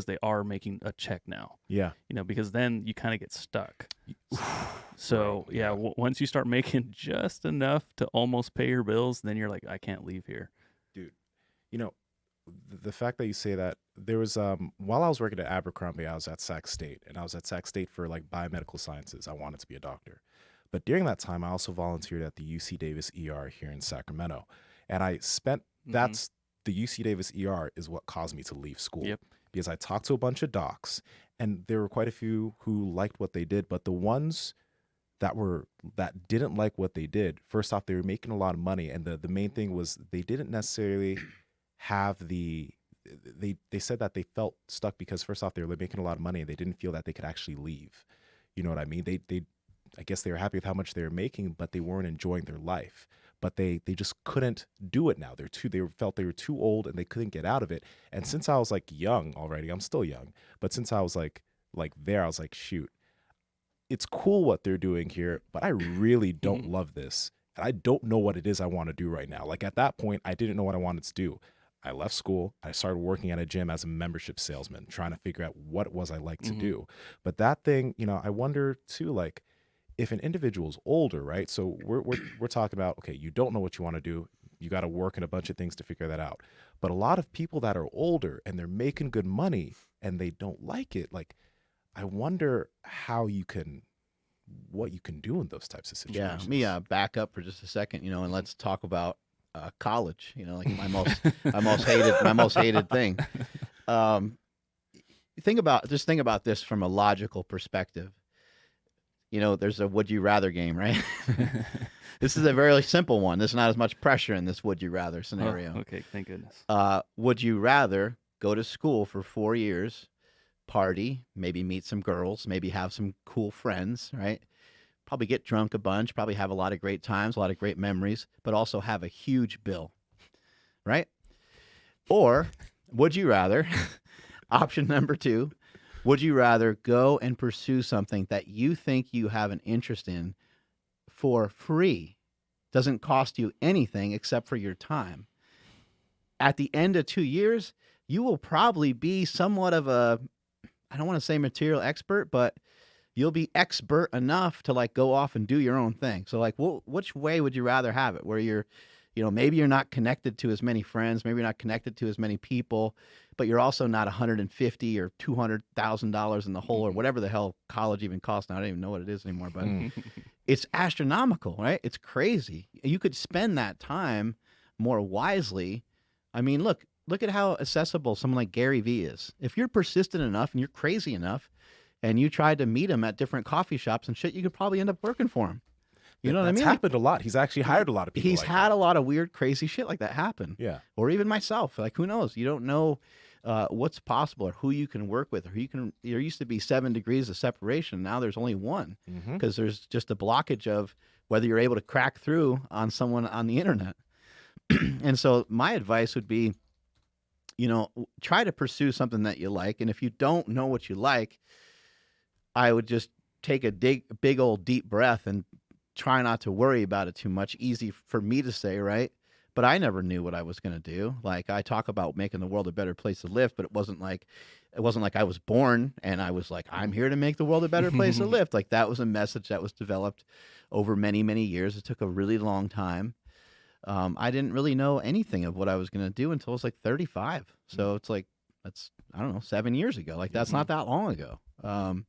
they are making a check now. Yeah. Because then you kind of get stuck. So right. Once you start making just enough to almost pay your bills, then you're like, I can't leave here. Dude, the fact that you say that, there was while I was working at Abercrombie, I was at Sac State, and I was at Sac State for like biomedical sciences. I wanted to be a doctor. But during that time, I also volunteered at the UC Davis ER here in Sacramento. And I spent the UC Davis ER is what caused me to leave school. Yep. Because I talked to a bunch of docs, and there were quite a few who liked what they did, but the ones that didn't like what they did, first off, they were making a lot of money, and the main thing was they didn't necessarily have they said that they felt stuck because first off, they were making a lot of money and they didn't feel that they could actually leave. You know what I mean? They I guess they were happy with how much they were making, but they weren't enjoying their life. But they just couldn't do it now. They felt they were too old and they couldn't get out of it. And since I was like young already, I'm still young, but since I was like there, I was like, shoot, it's cool what they're doing here, but I really don't love this. And I don't know what it is I want to do right now. Like at that point, I didn't know what I wanted to do. I left school. I started working at a gym as a membership salesman, trying to figure out what it was I liked to do. But that thing, I wonder too, like, if an individual's older, right? So we're talking about, okay, you don't know what you want to do. You got to work in a bunch of things to figure that out. But a lot of people that are older and they're making good money and they don't like it, like, I wonder what you can do in those types of situations. Yeah, let me back up for just a second, and let's talk about college. Like my most hated thing. Think about this from a logical perspective. There's a would you rather game, right? This is a very simple one. There's not as much pressure in this would you rather scenario. Oh, okay, thank goodness. Would you rather go to school for 4 years, party, maybe meet some girls, maybe have some cool friends, right? Probably get drunk a bunch, probably have a lot of great times, a lot of great memories, but also have a huge bill, right? Or would you rather, option number 2, would you rather go and pursue something that you think you have an interest in for free? Doesn't cost you anything except for your time. At the end of 2 years, you will probably be somewhat of a, I don't want to say material expert, but you'll be expert enough to like go off and do your own thing. So like, which way would you rather have it? Where you're, maybe you're not connected to as many friends, maybe you're not connected to as many people, but you're also not $150,000 or $200,000 in the hole or whatever the hell college even costs now. I don't even know what it is anymore, but it's astronomical, right? It's crazy. You could spend that time more wisely. I mean, look at how accessible someone like Gary Vee is. If you're persistent enough and you're crazy enough and you tried to meet him at different coffee shops and shit, you could probably end up working for him. You know what I mean? That's happened a lot. He's actually hired a lot of people. He's like had that. a lot of weird, crazy shit like that happen. Yeah. Or even myself. Like, who knows? You don't know what's possible or who you can work with. Or there used to be 7 degrees of separation. Now there's only 1 because there's just a blockage of whether you're able to crack through on someone on the internet. And so my advice would be, try to pursue something that you like. And if you don't know what you like, I would just take a big old deep breath and try not to worry about it too much. Easy for me to say, right? But I never knew what I was going to do. Like, I talk about making the world a better place to live, but it wasn't like it wasn't like I was born and I was like, I'm here to make the world a better place to live. Like that was a message that was developed over many, many years. It took a really long time. I didn't really know anything of what I was going to do until I was like 35. So it's like, that's, I don't know, 7 years ago. Like that's not that long ago. And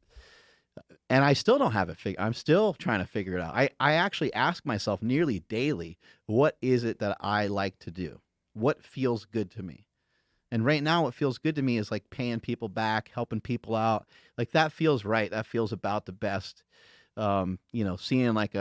I still don't have it figured. I'm still trying to figure it out. I actually ask myself nearly daily, what is it that I like to do? What feels good to me? And right now, what feels good to me is like paying people back, helping people out. Like that feels right. That feels about the best. Seeing like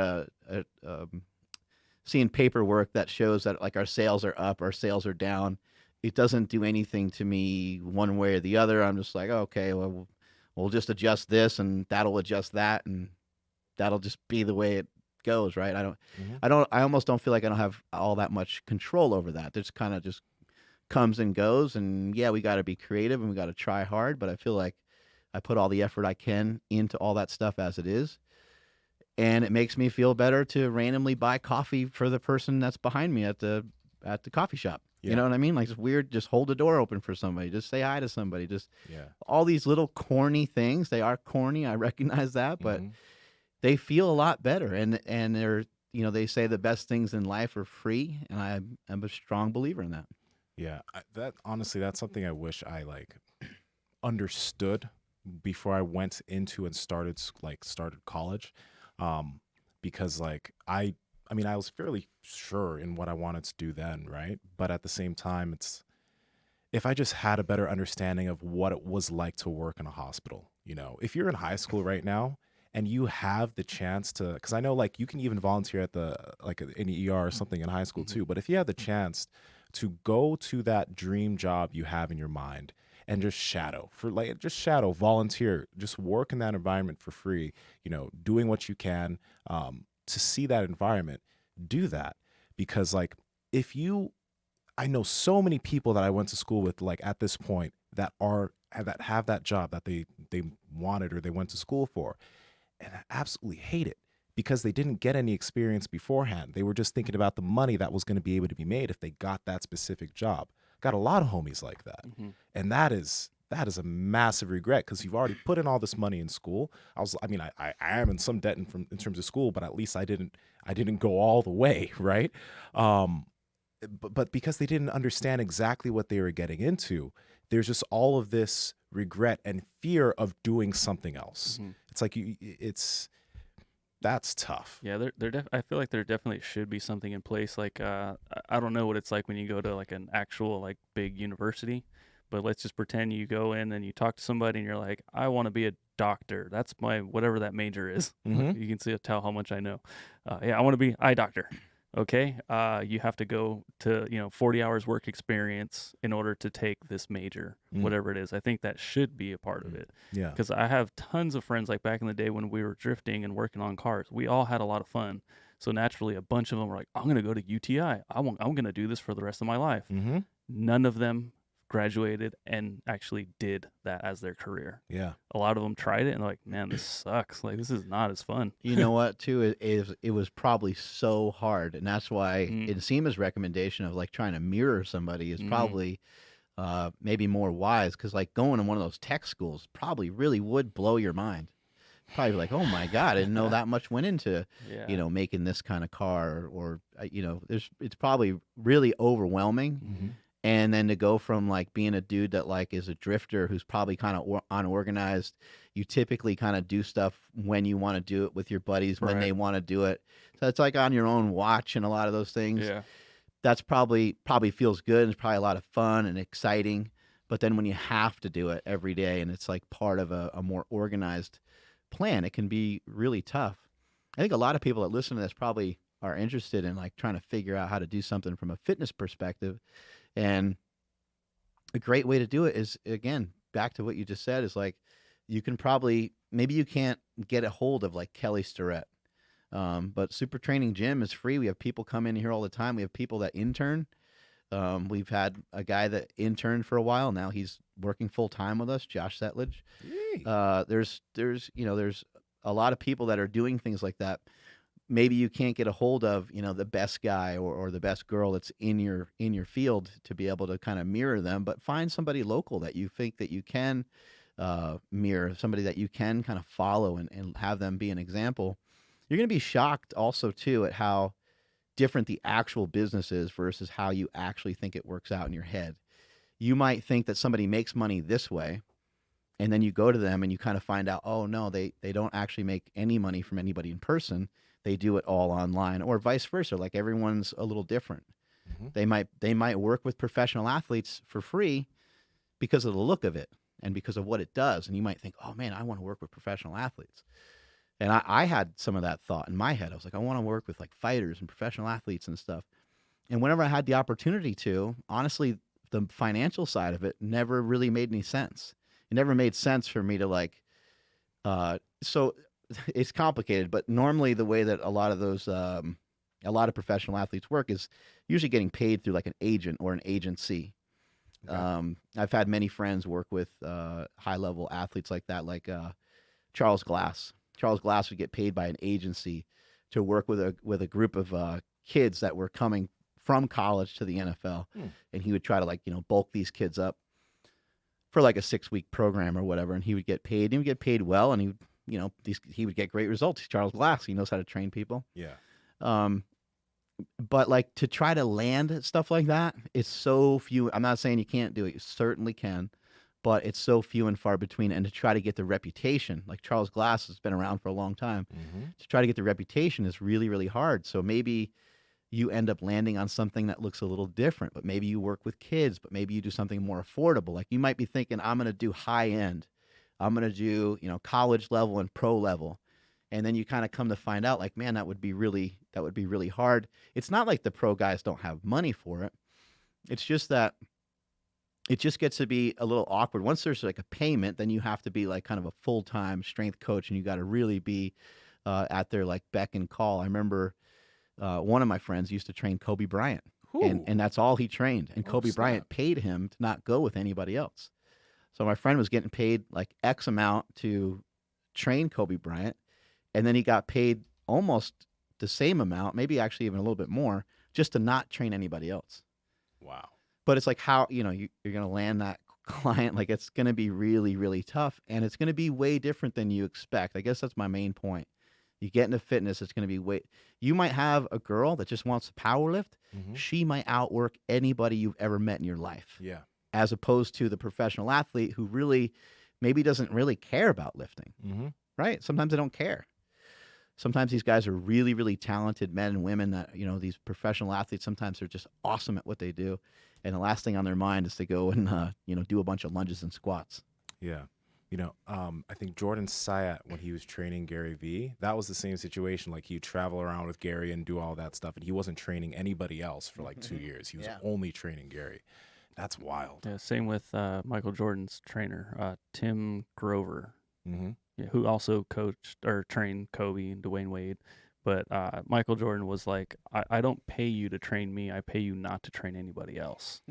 seeing paperwork that shows that like our sales are up, our sales are down. It doesn't do anything to me one way or the other. I'm just like, okay, well, we'll just adjust this and that'll adjust that. And that'll just be the way it goes. Right. I almost don't feel like I don't have all that much control over that. There's kind of just comes and goes, and yeah, we got to be creative and we got to try hard, but I feel like I put all the effort I can into all that stuff as it is, and it makes me feel better to randomly buy coffee for the person that's behind me at the coffee shop. You know what I mean? Like it's weird, just hold the door open for somebody, just say hi to somebody, just all these little corny things. They are corny, I recognize that, but they feel a lot better, and they're, they say the best things in life are free, and I'm a strong believer in that. Yeah, that honestly, that's something I wish I like understood before I went into and started college, because like I mean, I was fairly sure in what I wanted to do then, right? But at the same time, it's if I just had a better understanding of what it was like to work in a hospital. If you're in high school right now and you have the chance to, because I know like you can even volunteer at an ER or something in high school too. But if you have the chance to go to that dream job you have in your mind and just volunteer, just work in that environment for free, doing what you can, to see that environment, do that. Because like, I know so many people that I went to school with, like at this point that have that job that they wanted or they went to school for, and I absolutely hate it. Because they didn't get any experience beforehand. They were just thinking about the money that was going to be able to be made if they got that specific job. Got a lot of homies like that. And that is a massive regret, because you've already put in all this money in school. I am in some debt in terms of school, but at least I didn't go all the way, right? But because they didn't understand exactly what they were getting into, there's just all of this regret and fear of doing something else. It's like that's tough. Yeah, I feel like there definitely should be something in place. Like, I don't know what it's like when you go to like an actual like big university, but let's just pretend you go in and you talk to somebody and you're like, I want to be a doctor. That's my whatever that major is. You can tell how much I know. I want to be eye doctor. Okay, you have to go to 40 hours work experience in order to take this major, whatever it is. I think that should be a part of it. Yeah, because I have tons of friends like back in the day when we were drifting and working on cars. We all had a lot of fun, so naturally a bunch of them were like, I'm gonna go to UTI. I'm gonna do this for the rest of my life. None of them graduated and actually did that as their career. Yeah, a lot of them tried it and they're like, man, this sucks. Like, this is not as fun. You know what, too? It was probably so hard. And that's why Nsima's recommendation of like trying to mirror somebody is probably maybe more wise. Because like going to one of those tech schools probably really would blow your mind. Probably like, oh my God, I didn't know that much went into, making this kind of car or it's probably really overwhelming. And then to go from like being a dude that like is a drifter who's probably kind of unorganized, you typically kind of do stuff when you want to do it with your buddies when they want to do it. So it's like on your own watch and a lot of those things. Yeah. That's probably feels good and it's probably a lot of fun and exciting. But then when you have to do it every day and it's like part of a more organized plan, it can be really tough. I think a lot of people that listen to this probably are interested in like trying to figure out how to do something from a fitness perspective. And a great way to do it is, again, back to what you just said, is like you can maybe you can't get a hold of like Kelly Starrett, but Super Training Gym is free. We have people come in here all the time. We have people that intern. We've had a guy that interned for a while. Now he's working full time with us, Josh Setledge. There's a lot of people that are doing things like that. maybe you can't get a hold of, the best guy or the best girl that's in your field to be able to kind of mirror them, but find somebody local that you think that you can mirror, somebody that you can kind of follow and have them be an example. You're going to be shocked also too at how different the actual business is versus how you actually think it works out in your head. You might think that somebody makes money this way, and then you go to them and you kind of find out, oh no, they don't actually make any money from anybody in person. They do it all online, or vice versa. Like, everyone's a little different. Mm-hmm. They might work with professional athletes for free because of the look of it and because of what it does. And you might think, oh man, I want to work with professional athletes. And I had some of that thought in my head. I was like, I want to work with like fighters and professional athletes and stuff. And whenever I had the opportunity to, honestly, the financial side of it never really made any sense. It never made sense for me to like, so it's complicated, but normally the way that a lot of those, a lot of professional athletes work is usually getting paid through like an agent or an agency. Okay. I've had many friends work with high level athletes like that, like Charles Glass. Charles Glass would get paid by an agency to work with a group of kids that were coming from college to the NFL, and he would try to like bulk these kids up for like a 6-week program or whatever, and he would get paid. He would get paid well, and he would get great results. He's Charles Glass. He knows how to train people. Yeah. But like to try to land stuff like that, it's so few. I'm not saying you can't do it. You certainly can. But it's so few and far between. And to try to get the reputation, like Charles Glass has been around for a long time, to try to get the reputation is really, really hard. So maybe you end up landing on something that looks a little different, but maybe you work with kids, but maybe you do something more affordable. Like, you might be thinking, I'm going to do high end. I'm going to do, college level and pro level. And then you kind of come to find out like, man, that would be really hard. It's not like the pro guys don't have money for it. It's just that it just gets to be a little awkward. Once there's like a payment, then you have to be like kind of a full-time strength coach, and you got to really be at their like beck and call. I remember one of my friends used to train Kobe Bryant, and that's all he trained. And Kobe Bryant paid him to not go with anybody else. So my friend was getting paid like X amount to train Kobe Bryant, and then he got paid almost the same amount, maybe actually even a little bit more, just to not train anybody else. Wow. But it's like how, you're going to land that client, like it's going to be really, really tough, and it's going to be way different than you expect. I guess that's my main point. You get into fitness, it's going to be you might have a girl that just wants to power lift. She might outwork anybody you've ever met in your life. Yeah. As opposed to the professional athlete who really maybe doesn't really care about lifting, right? Sometimes they don't care. Sometimes these guys are really, really talented men and women that, these professional athletes, sometimes they're just awesome at what they do. And the last thing on their mind is to go and, do a bunch of lunges and squats. Yeah. I think Jordan Syatt, when he was training Gary Vee, that was the same situation. Like, he'd travel around with Gary and do all that stuff, and he wasn't training anybody else for like 2 years. He was only training Gary. That's wild. Yeah, same with Michael Jordan's trainer, Tim Grover, who also coached or trained Kobe and Dwayne Wade. But Michael Jordan was like, I don't pay you to train me. I pay you not to train anybody else.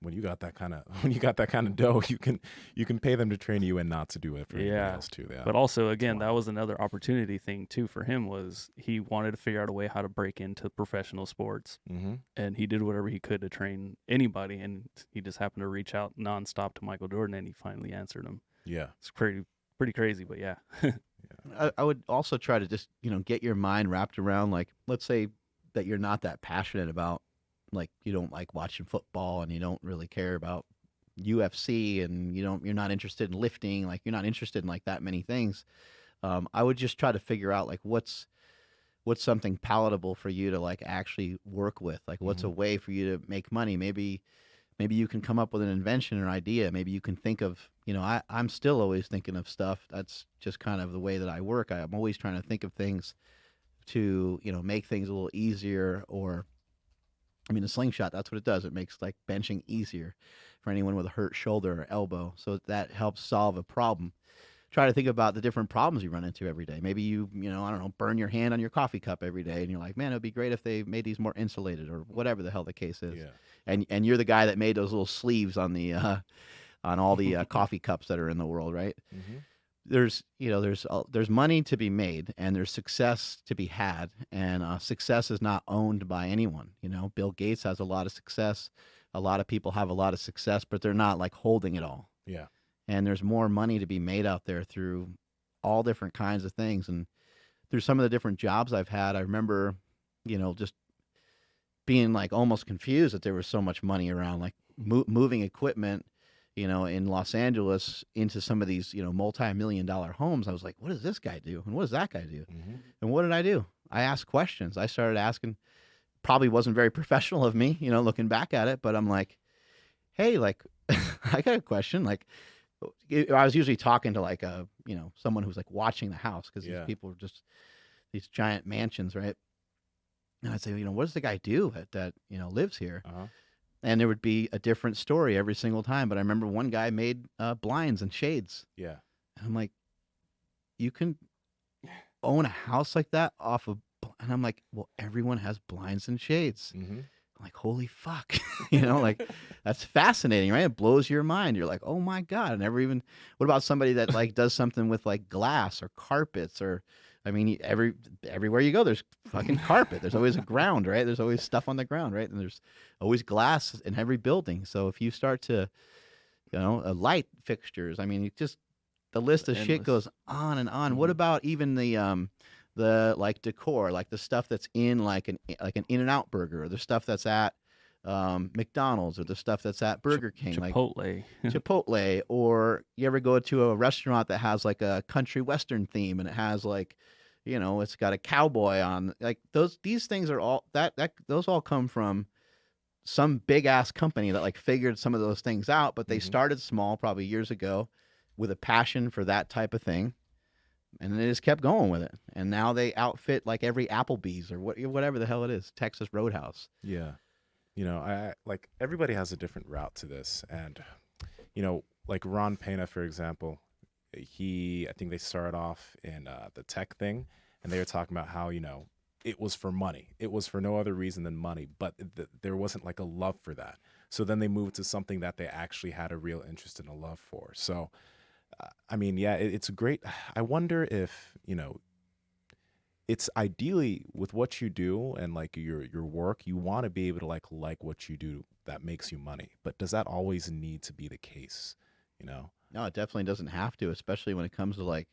When you got that kind of dough, you can pay them to train you and not to do it for anybody else too. Yeah. But also, again, that was another opportunity thing too for him, was he wanted to figure out a way how to break into professional sports, and he did whatever he could to train anybody, and he just happened to reach out nonstop to Michael Jordan, and he finally answered him. Yeah, it's pretty crazy, but yeah. I would also try to just get your mind wrapped around, like, let's say that you're not that passionate about, like, you don't like watching football and you don't really care about UFC, and you're not interested in lifting, like you're not interested in like that many things. I would just try to figure out like what's something palatable for you to like actually work with, like what's a way for you to make money. Maybe you can come up with an invention or idea. Maybe you can think of, I'm still always thinking of stuff. That's just kind of the way that I work. I'm always trying to think of things to, make things a little easier. Or, the slingshot, that's what it does. It makes like benching easier for anyone with a hurt shoulder or elbow. So that helps solve a problem. Try to think about the different problems you run into every day. Maybe you burn your hand on your coffee cup every day, and you're like, man, it'd be great if they made these more insulated, or whatever the hell the case is. Yeah. And you're the guy that made those little sleeves on the on all the coffee cups that are in the world, right? there's money to be made, and there's success to be had, and success is not owned by anyone. Bill Gates has a lot of success. A lot of people have a lot of success, but they're not like holding it all. Yeah. And there's more money to be made out there through all different kinds of things. And through some of the different jobs I've had, I remember, just being like almost confused that there was so much money around, like moving equipment, in Los Angeles into some of these, multi-million-dollar homes. I was like, what does this guy do? And what does that guy do? Mm-hmm. And what did I do? I asked questions. I started asking. Probably wasn't very professional of me, looking back at it, but I'm like, hey, like, I got a question. Like, I was usually talking to like someone who's like watching the house, because these people are just these giant mansions, right? And I'd say, what does the guy do that lives here? Uh-huh. And there would be a different story every single time. But I remember one guy made blinds and shades. Yeah. And I'm like, you can own a house like that off of, and I'm like, well, everyone has blinds and shades. Mm-hmm. I'm like, holy fuck, like that's fascinating, right? It blows your mind. You're like, oh my God. I never even, what about somebody that like does something with like glass or carpets, or, I mean, everywhere you go, there's fucking carpet. There's always a ground, right? There's always stuff on the ground, right? And there's always glass in every building. So if you start to, light fixtures, I mean, the list of shit goes on and on. Mm-hmm. What about even the like decor, like the stuff that's in like an In-N-Out burger, or the stuff that's at McDonald's, or the stuff that's at Burger King, Chipotle. like Chipotle, or you ever go to a restaurant that has like a country western theme, and it has like, it's got a cowboy on, like these things are all those all come from some big ass company that like figured some of those things out, but they Mm-hmm. started small, probably years ago, with a passion for that type of thing. And they just kept going with it. And now they outfit like every Applebee's or whatever the hell it is, Texas Roadhouse. Yeah. I like, everybody has a different route to this. And, like Ron Pena, for example, I think they started off in the tech thing, and they were talking about how, it was for money. It was for no other reason than money, but there wasn't like a love for that. So then they moved to something that they actually had a real interest and a love for. So, I mean, yeah, it's great. I wonder if, it's ideally with what you do and like your work, you want to be able to like what you do that makes you money. But does that always need to be the case? No, it definitely doesn't have to, especially when it comes to like,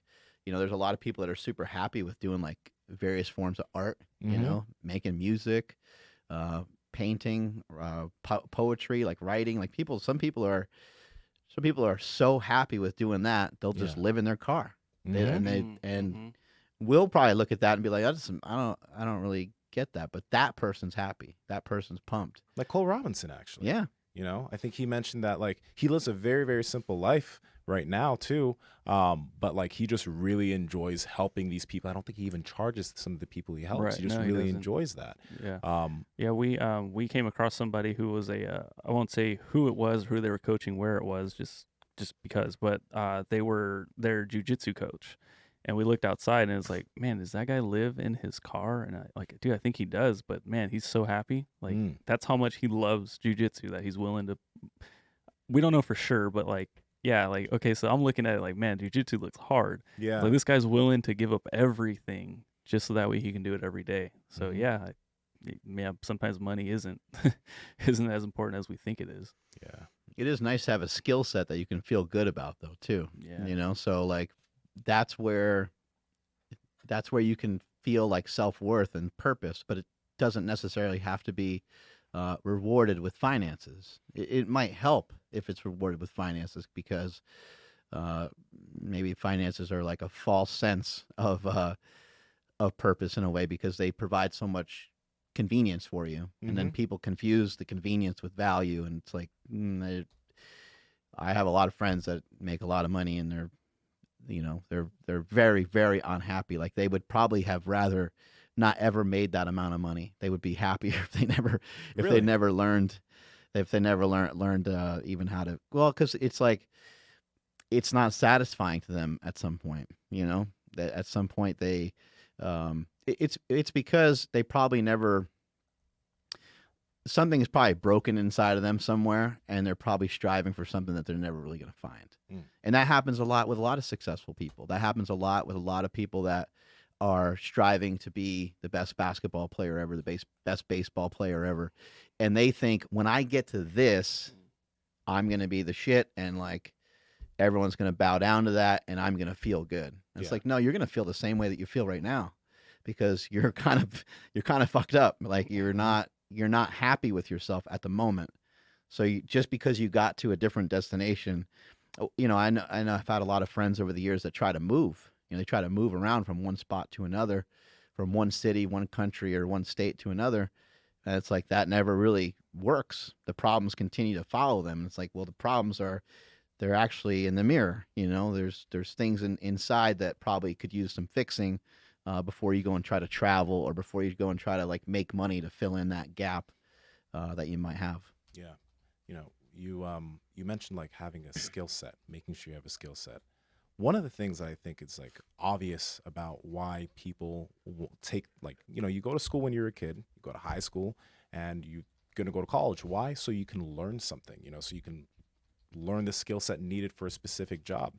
there's a lot of people that are super happy with doing like various forms of art, Mm-hmm. Making music, painting, poetry, like writing, like some people are so happy with doing that, they'll just live in their car. Mm-hmm. And we'll probably look at that and be like, I don't really get that, but that person's happy. That person's pumped. Like Cole Robinson, actually. Yeah. I think he mentioned that like he lives a very, very simple life right now too. But like he just really enjoys helping these people. I don't think he even charges some of the people he helps. Right. He just No, he really doesn't. enjoys that. Yeah. Yeah. We came across somebody who was I won't say who it was, who they were coaching, where it was, just because, but they were their jujitsu coach. And we looked outside, and it's like, man, does that guy live in his car? And dude, I think he does. But man, he's so happy. Like that's how much he loves jujitsu that he's willing to. We don't know for sure, but like, yeah, like okay, so I'm looking at it like, man, jujitsu looks hard. Yeah. Like this guy's willing to give up everything just so that way he can do it every day. So yeah, sometimes money isn't as important as we think it is. Yeah. It is nice to have a skill set that you can feel good about, though, too. Yeah. So like that's where you can feel like self-worth and purpose, but it doesn't necessarily have to be rewarded with finances. It might help if it's rewarded with finances, because maybe finances are like a false sense of purpose in a way, because they provide so much convenience for you, and then people confuse the convenience with value, and it's like I have a lot of friends that make a lot of money, and they're very, very unhappy. Like they would probably have rather not ever made that amount of money. They would be happier if they never learned even how to, well, because it's like it's not satisfying to them at some point. That at some point they it's because they probably never. something is probably broken inside of them somewhere, and they're probably striving for something that they're never really going to find. And that happens a lot with a lot of successful people. That happens a lot with a lot of people that are striving to be the best basketball player ever, the best baseball player ever. And they think, when I get to this, I'm going to be the shit, and like everyone's going to bow down to that, and I'm going to feel good. And it's like, no, you're going to feel the same way that you feel right now, because you're kind of fucked up. Like you're not happy with yourself at the moment. So just because you got to a different destination, I know I've had a lot of friends over the years that try to move. They try to move around from one spot to another, from one city, one country, or one state to another. And it's like that never really works. The problems continue to follow them. It's like, well, the problems they're actually in the mirror. There's things inside that probably could use some fixing before you go and try to travel, or before you go and try to like make money to fill in that gap that you might have. Yeah. You mentioned like having a skill set, making sure you have a skill set. One of the things I think is like obvious about why people take, like, you go to school when you're a kid, you go to high school, and you're going to go to college. Why? So you can learn something, so you can learn the skill set needed for a specific job.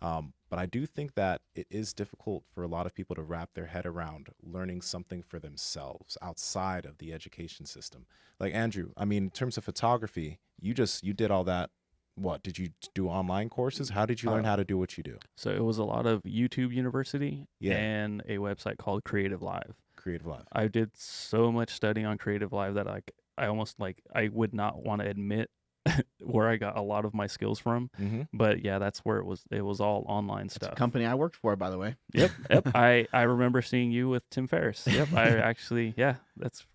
But I do think that it is difficult for a lot of people to wrap their head around learning something for themselves outside of the education system. Like Andrew, I mean, in terms of photography, you did all that. What did you do? Online courses? How did you learn how to do what you do? So it was a lot of YouTube University Yeah. and a website called Creative Live. Creative Live. I did so much studying on Creative Live that I almost I would not want to admit where I got a lot of my skills from. But yeah, that's where it was all online stuff. It's a company I worked for, by the way. Yep. I remember seeing you with Tim Ferriss. Yep. I actually, that's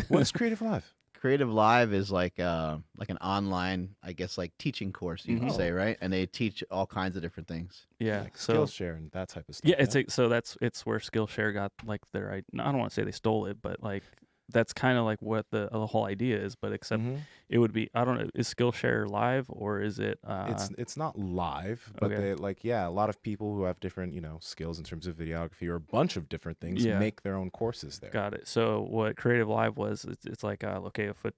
What's Creative Live? Creative Live is like an online, I guess, like teaching course, you can say, right? And they teach all kinds of different things. Yeah, like Skillshare and that type of stuff. Yeah, it's it's where Skillshare got like their. I don't want to say they stole it, but like that's kind of like what the whole idea is. But except it would be, I don't know, is Skillshare live or is it? It's not live, but Okay. a lot of people who have different skills in terms of videography or a bunch of different things make their own courses there. Got it. So what Creative Live was, it's like a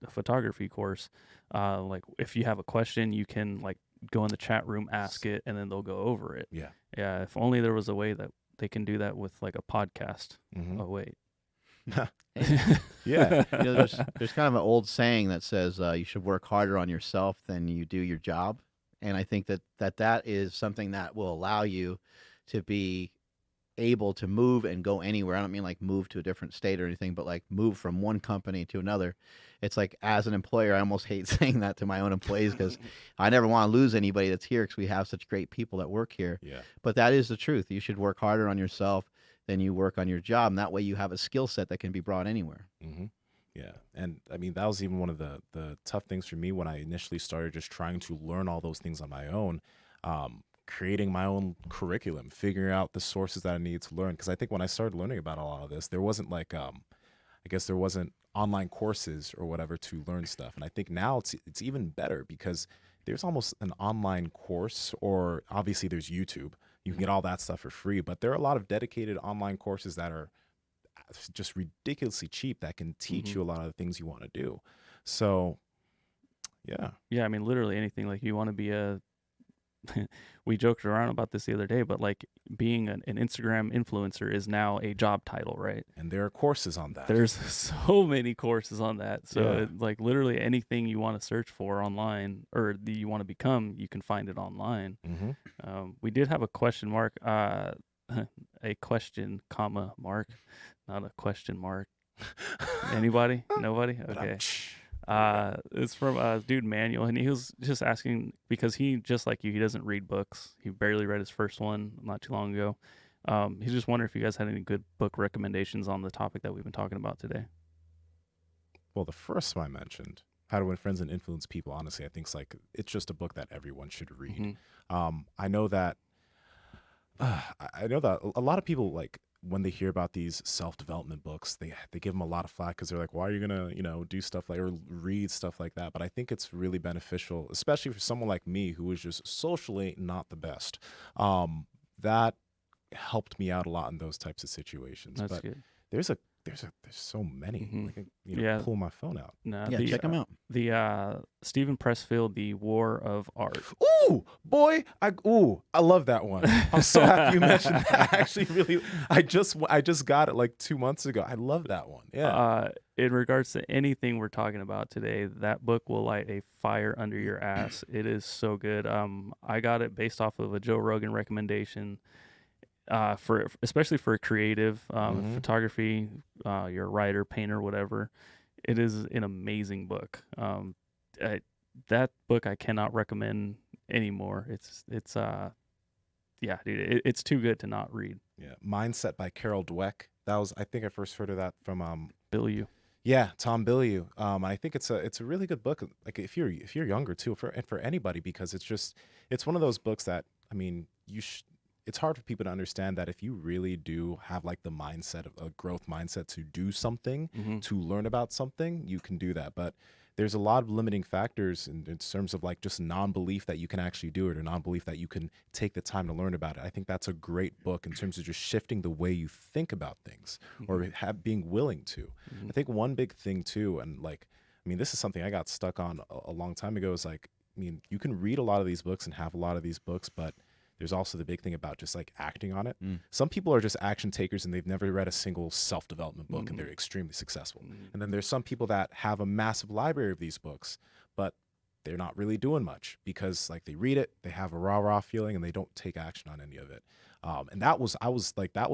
photography course. Like if you have a question, you can like go in the chat room, ask it, and then they'll go over it. Yeah. Yeah. If only there was a way that they can do that with like a podcast. Oh wait. Yeah. There's kind of an old saying that says you should work harder on yourself than you do your job. And I think that is something that will allow you to be able to move and go anywhere. I don't mean like move to a different state or anything, but like move from one company to another. It's like, as an employer, I almost hate saying that to my own employees, because I never want to lose anybody that's here, because we have such great people that work here. Yeah. But that is the truth. You should work harder on yourself than you work on your job. And that way you have a skill set that can be brought anywhere. Yeah. And I mean, that was even one of the tough things for me when I initially started just trying to learn all those things on my own. Creating my own curriculum, figuring out the sources that I needed to learn. Because I think when I started learning about a lot of this, there wasn't like, I guess there wasn't online courses or whatever to learn stuff. And I think now it's even better, because there's almost an online course, or obviously there's YouTube. You can get all that stuff for free, but there are a lot of dedicated online courses that are just ridiculously cheap that can teach you a lot of the things you want to do. So, yeah. Yeah, I mean, literally anything. Like you want to be we joked around about this the other day, but like being an Instagram influencer is now a job title, right? And there are courses on that. There's so many courses on that. So like literally anything you want to search for online, or you want to become, you can find it online. We did have a question mark, a question comma mark, not a question mark. Anybody? Nobody? Okay. It's from dude Manuel, and he was just asking, because he, just like you, he doesn't read books. He barely read his first one not too long ago. He's just wondering if you guys had any good book recommendations on the topic that we've been talking about today. Well, the first one I mentioned, How to Win Friends and Influence People, honestly, I think it's just a book that everyone should read. I know that a lot of people, like, when they hear about these self-development books, they give them a lot of flack, because they're like, why are you going to, do stuff like, or read stuff like that? But I think it's really beneficial, especially for someone like me, who is just socially not the best. That helped me out a lot in those types of situations. That's but good. there's there's so many. Mhm. I can Yeah. pull my phone out. No, Yeah, check them out. The Stephen Pressfield, The War of Art. Ooh, boy, I love that one. I'm so happy you mentioned that. I actually I just got it like 2 months ago. I love that one. Yeah. In regards to anything we're talking about today, that book will light a fire under your ass. It is so good. I got it based off of a Joe Rogan recommendation. Especially for a creative photography, you're a writer, painter, whatever. It is an amazing book. That book I cannot recommend anymore. Yeah, dude, it's too good to not read. Yeah. Mindset by Carol Dweck. That was, I think I first heard of that from Bill yeah, Tom Bilyeu. I think it's a really good book. Like if you're younger too, for anybody, because it's one of those books that, I mean, it's hard for people to understand that if you really do have like the mindset of a growth mindset to do something, to learn about something, you can do that. But there's a lot of limiting factors in terms of like just non-belief that you can actually do it, or non-belief that you can take the time to learn about it. I think that's a great book in terms of just shifting the way you think about things, or being willing to. I think one big thing too, and like, I mean, this is something I got stuck on a long time ago, is like, I mean, you can read a lot of these books and have a lot of these books, but there's also the big thing about just like acting on it. Some people are just action takers and they've never read a single self-development book and they're extremely successful. And then there's some people that have a massive library of these books, but they're not really doing much because like they read it, they have a rah-rah feeling, and they don't take action on any of it. And that was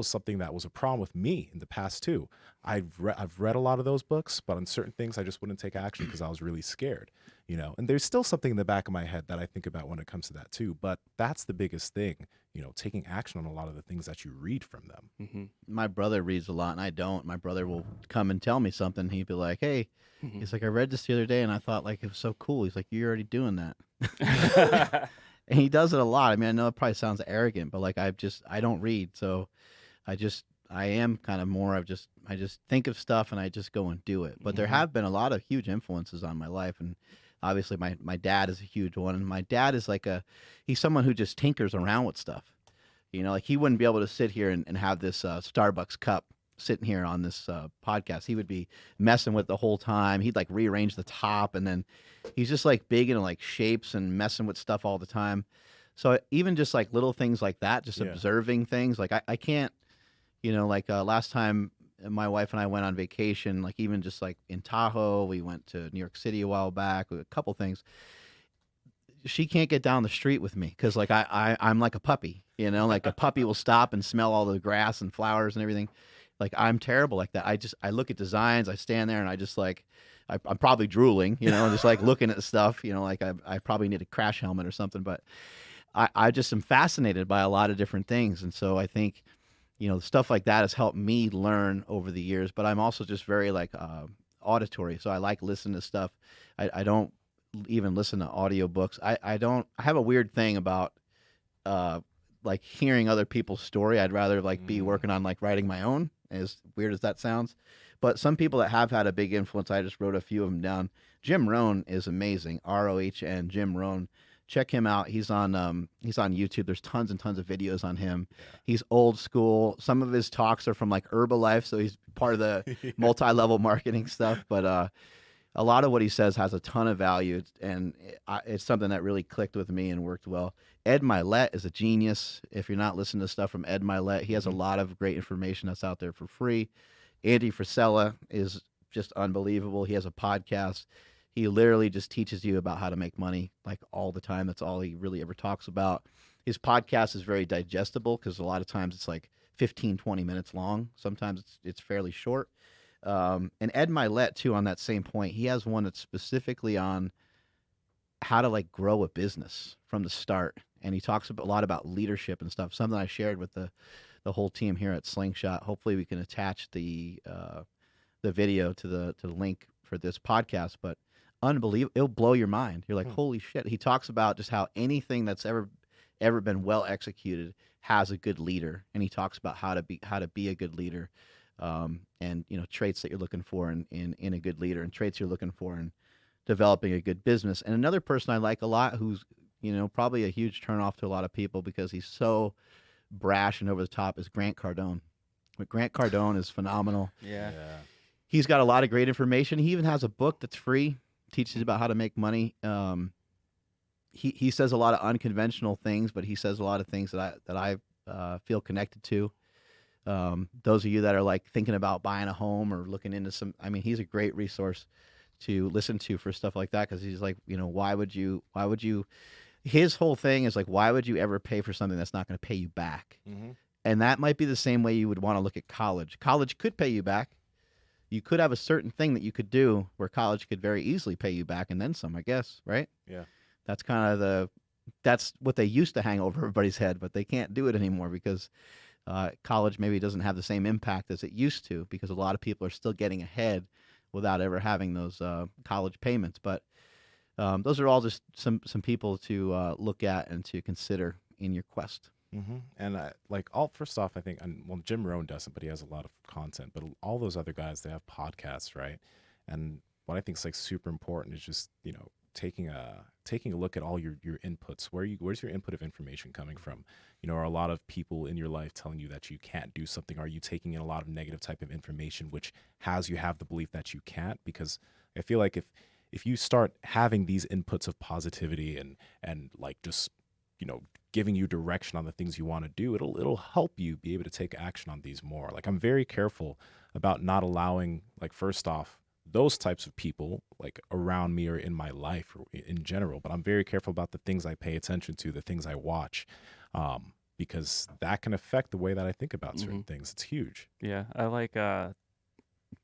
something that was a problem with me in the past too. I've read a lot of those books, but on certain things I just wouldn't take action because I was really scared, and there's still something in the back of my head that I think about when it comes to that too. But that's the biggest thing, taking action on a lot of the things that you read from them. My brother reads a lot and I don't. My brother will come and tell me something. He'd be like, hey, he's like, I read this the other day and I thought like it was so cool. He's like, you're already doing that. And he does it a lot. I mean, I know it probably sounds arrogant, but like I don't read. So I am kind of more of I just think of stuff and I just go and do it. But there have been a lot of huge influences on my life. And obviously my dad is a huge one. And my dad is he's someone who just tinkers around with stuff. Like he wouldn't be able to sit here and have this Starbucks cup sitting here on this podcast. He would be messing with the whole time. He'd like rearrange the top, and then he's just like big into like shapes and messing with stuff all the time. So even just like little things like that, just observing things, like I can't, last time my wife and I went on vacation, like even just like in Tahoe, we went to New York City a while back, a couple things. She can't get down the street with me because like I'm like a puppy, like a puppy will stop and smell all the grass and flowers and everything. Like I'm terrible like that. I look at designs, I stand there and I just like, I'm probably drooling, just like looking at stuff, like I probably need a crash helmet or something, but I just am fascinated by a lot of different things. And so I think, stuff like that has helped me learn over the years, but I'm also just very like auditory. So I like listening to stuff. I don't even listen to audiobooks. I have a weird thing about like hearing other people's story. I'd rather like be working on like writing my own, as weird as that sounds. But some people that have had a big influence, I just wrote a few of them down. Jim Rohn is amazing. ROHN, Jim Rohn. Check him out. He's on YouTube. There's tons and tons of videos on him. He's old school. Some of his talks are from like Herbalife, so he's part of the multi-level marketing stuff. But a lot of what he says has a ton of value, and it's something that really clicked with me and worked well. Ed Milet is a genius. If you're not listening to stuff from Ed Milet, he has a lot of great information that's out there for free. Andy Frisella is just unbelievable. He has a podcast. He literally just teaches you about how to make money like all the time. That's all he really ever talks about. His podcast is very digestible because a lot of times it's like 15, 20 minutes long. Sometimes it's fairly short. And Ed Milet too, on that same point, he has one that's specifically on how to like grow a business from the start. And he talks a lot about leadership and stuff, something I shared with the whole team here at Slingshot. Hopefully we can attach the video to the link for this podcast, but unbelievable. It'll blow your mind. You're like, holy shit. He talks about just how anything that's ever been well executed has a good leader. And he talks about how to be a good leader. And traits that you're looking for in a good leader, and traits you're looking for in developing a good business. And another person I like a lot, who's probably a huge turnoff to a lot of people because he's so brash and over the top, is Grant Cardone. But Grant Cardone is phenomenal. Yeah. He's got a lot of great information. He even has a book that's free, teaches about how to make money. He says a lot of unconventional things, but he says a lot of things that I feel connected to. Those of you that are like thinking about buying a home or looking into some, I mean, he's a great resource to listen to for stuff like that. Cause he's like, why would you, his whole thing is like, why would you ever pay for something that's not going to pay you back? Mm-hmm. And that might be the same way you would want to look at college. College could pay you back. You could have a certain thing that you could do where college could very easily pay you back and then some, I guess, right? Yeah. That's kind of that's what they used to hang over everybody's head, but they can't do it anymore because college maybe doesn't have the same impact as it used to because a lot of people are still getting ahead without ever having those college payments. But those are all just some people to look at and to consider in your quest. Mm-hmm. And first off, I think, Jim Rohn doesn't, but he has a lot of content. But all those other guys, they have podcasts, right? And what I think is like super important is just taking a look at all your inputs. Where's your input of information coming from? Are a lot of people in your life telling you that you can't do something? Are you taking in a lot of negative type of information, which has you have the belief that you can't? Because I feel like if you start having these inputs of positivity and like just giving you direction on the things you want to do, it'll help you be able to take action on these more. Like I'm very careful about not allowing, like, first off, those types of people like around me or in my life or in general, but I'm very careful about the things I pay attention to, the things I watch, because that can affect the way that I think about certain things. It's huge. Yeah. I like,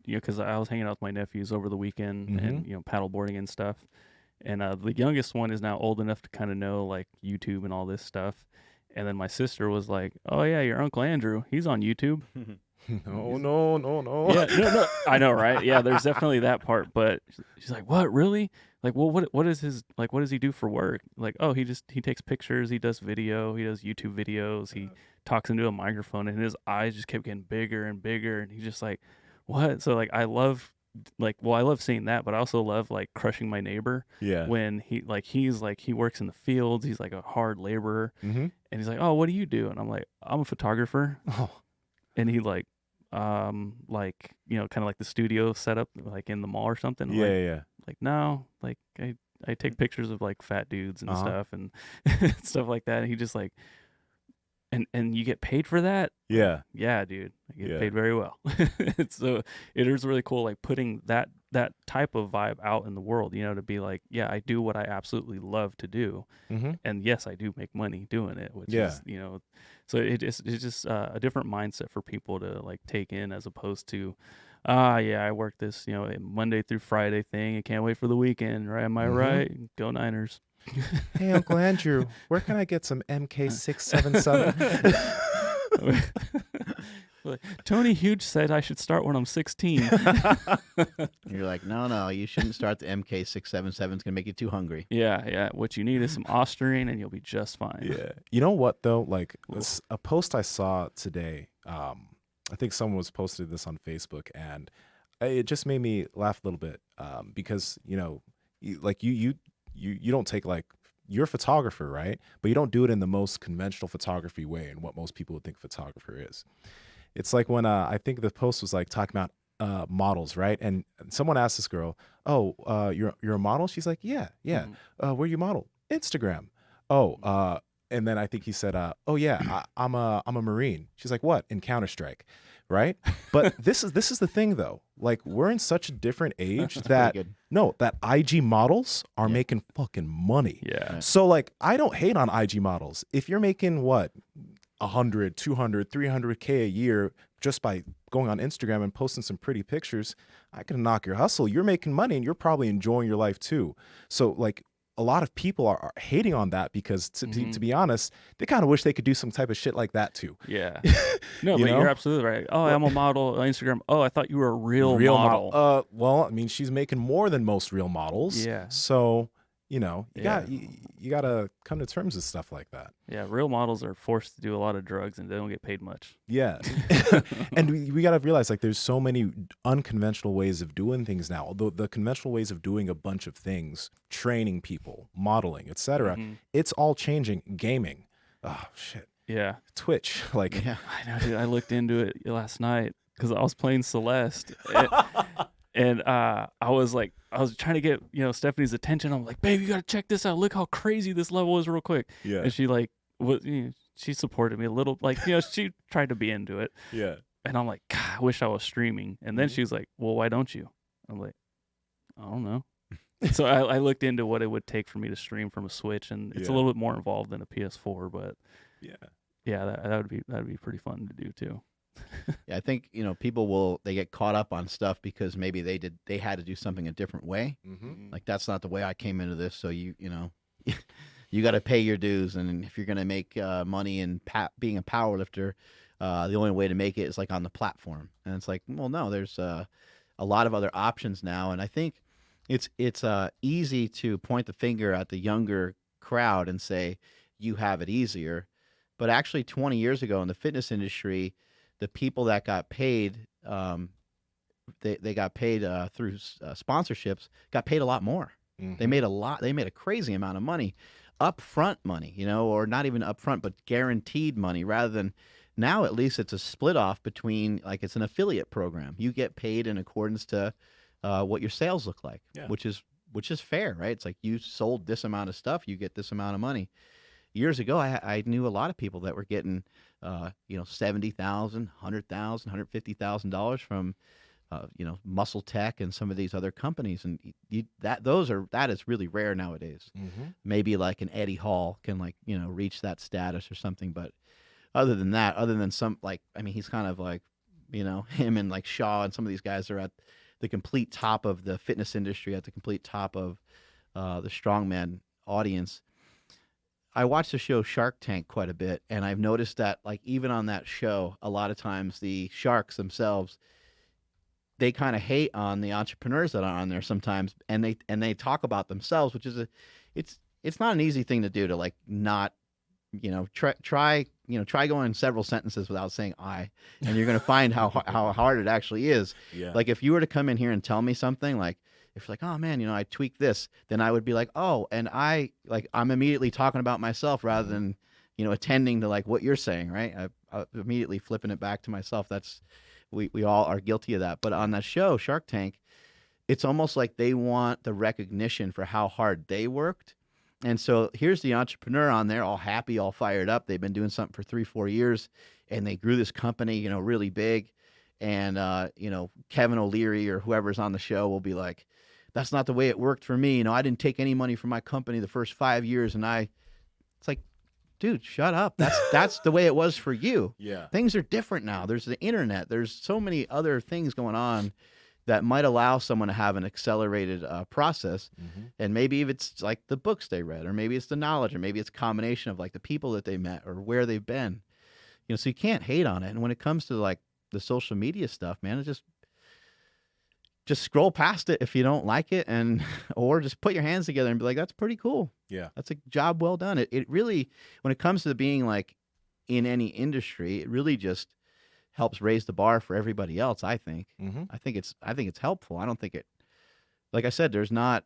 because I was hanging out with my nephews over the weekend and, paddleboarding and stuff. And the youngest one is now old enough to kind of know like YouTube and all this stuff. And then my sister was like, "Oh yeah, your Uncle Andrew, he's on YouTube." No. Yeah, no. I know, right? Yeah, there's definitely that part. But she's like, "What, really? Like, well, what is his, like, what does he do for work?" Like, "Oh, he takes pictures, he does video, he does YouTube videos, he talks into a microphone," and his eyes just kept getting bigger and bigger, and he's just like, "What?" So like, I love seeing that, but I also love like crushing my neighbor. Yeah. When he works in the fields, he's like a hard laborer, and he's like, "Oh, what do you do?" And I'm like, "I'm a photographer." Oh. And he like kind of like the studio setup like in the mall or something. I'm Yeah. Like, no, like I take pictures of like fat dudes and stuff and stuff like that. And he just like, and you get paid for that? Yeah. Yeah, dude. I get paid very well. So it is really cool, like putting that type of vibe out in the world, to be like, yeah, I do what I absolutely love to do. And yes, I do make money doing it, which is, so it's just a different mindset for people to like take in as opposed to, I work this, Monday through Friday thing. I can't wait for the weekend, right? Am I right? Go Niners. Hey, Uncle Andrew, where can I get some MK677? Tony Huge said I should start when I'm 16. You're like, no, you shouldn't start the MK677. It's going to make you too hungry. Yeah. What you need is some Osterine and you'll be just fine. Yeah. You know what, though? Like, a post I saw today, I think someone was posted this on Facebook, and it just made me laugh a little bit because, you don't take like, you're a photographer, right? But you don't do it in the most conventional photography way and what most people would think photographer is. It's like when I think the post was like talking about models, right? And someone asked this girl, "Oh, you're a model?" She's like, "Yeah." Where you model? Instagram. And then I think he said, "Oh yeah, I'm a Marine." She's like, "What?" In Counter-Strike, right? But this is the thing though. Like, we're in such a different age that IG models are making fucking money. Yeah. So like, I don't hate on IG models. If you're making what, 100, 200, 300K a year just by going on Instagram and posting some pretty pictures, I can knock your hustle. You're making money and you're probably enjoying your life too. So like, a lot of people are hating on that because to be honest, they kind of wish they could do some type of shit like that too. Yeah. No, but you're absolutely right. Oh, I'm a model on Instagram. Oh, I thought you were a real model. Well, I mean, she's making more than most real models. Yeah. So, you gotta come to terms with stuff like that. Yeah, real models are forced to do a lot of drugs and they don't get paid much. Yeah. And we gotta realize, like, there's so many unconventional ways of doing things now. Although the conventional ways of doing a bunch of things, training people, modeling, etc., it's all changing. Gaming. Oh shit. Yeah. Twitch. Like, Yeah. I know, dude. I looked into it last night because I was playing Celeste. And I was trying to get, Stephanie's attention. I'm like, babe, you got to check this out. Look how crazy this level is real quick. Yeah. And she she supported me a little, she tried to be into it. yeah. And I'm like, God, I wish I was streaming. And then she was like, well, why don't you? I'm like, I don't know. So I looked into what it would take for me to stream from a Switch, and it's a little bit more involved than a PS4, but yeah, that'd be pretty fun to do too. Yeah, I think people they get caught up on stuff because maybe they had to do something a different way. Mm-hmm. Like that's not the way I came into this. So you got to pay your dues, and if you're going to make money in being a power lifter, the only way to make it is like on the platform. And it's like, well, no, there's a lot of other options now, and I think it's easy to point the finger at the younger crowd and say you have it easier, but actually 20 years ago in the fitness industry, the people that got paid, they got paid through sponsorships, got paid a lot more. Mm-hmm. They made a crazy amount of money, upfront money, or not even upfront, but guaranteed money. Rather than now, at least it's a split off between, like, it's an affiliate program. You get paid in accordance to what your sales look like, which is fair, right? It's like you sold this amount of stuff, you get this amount of money. Years ago, I knew a lot of people that were getting, $70,000, $100,000, $150,000 from, Muscle Tech and some of these other companies, and that is really rare nowadays. Mm-hmm. Maybe like an Eddie Hall can reach that status or something, but other than some he's kind of like, him and like Shaw and some of these guys are at the complete top of the fitness industry, at the complete top of the strongman audience. I watch the show Shark Tank quite a bit, and I've noticed that, like, even on that show, a lot of times the sharks themselves, they kind of hate on the entrepreneurs that are on there sometimes, and they talk about themselves, which is it's not an easy thing to do, to like not try going several sentences without saying I, and you're going to find how hard it actually is. Yeah. Like if you were to come in here and tell me something, like if you're like, oh man, I tweaked this, then I would be like, oh, and I'm immediately talking about myself rather than attending to like what you're saying, right? I immediately flipping it back to myself. That's we all are guilty of that. But on that show Shark Tank, it's almost like they want the recognition for how hard they worked. And so here's the entrepreneur on there, all happy, all fired up. They've been doing something for 3-4 years, and they grew this company, really big. And, Kevin O'Leary or whoever's on the show will be like, that's not the way it worked for me. I didn't take any money from my company the first 5 years. And it's like, dude, shut up. That's the way it was for you. Yeah. Things are different now. There's the internet. There's so many other things going on that might allow someone to have an accelerated process. Mm-hmm. And maybe if it's like the books they read, or maybe it's the knowledge, or maybe it's a combination of like the people that they met or where they've been. So you can't hate on it. And when it comes to like the social media stuff, man, it's just scroll past it if you don't like it, or just put your hands together and be like, that's pretty cool. Yeah. That's a job well done. It really, when it comes to being like in any industry, it really just helps raise the bar for everybody else, I think. Mm-hmm. I think it's helpful. I don't think it, like I said, there's not,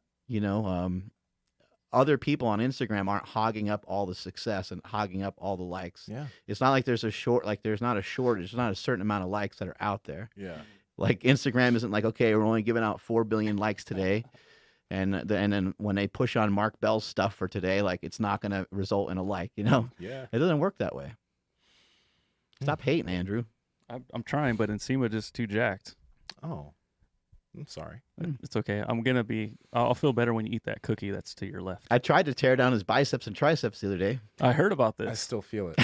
other people on Instagram aren't hogging up all the success and hogging up all the likes. Yeah. It's not like there's not a shortage. There's not a certain amount of likes that are out there. Yeah. Like Instagram isn't like, okay, we're only giving out 4 billion likes today. And then when they push on Mark Bell's stuff for today, like it's not going to result in a like, Yeah. It doesn't work that way. Stop hating, Andrew. I'm trying, but Nsima just too jacked. Oh, I'm sorry. It's okay. I'll feel better when you eat that cookie that's to your left. I tried to tear down his biceps and triceps the other day. I heard about this. I still feel it.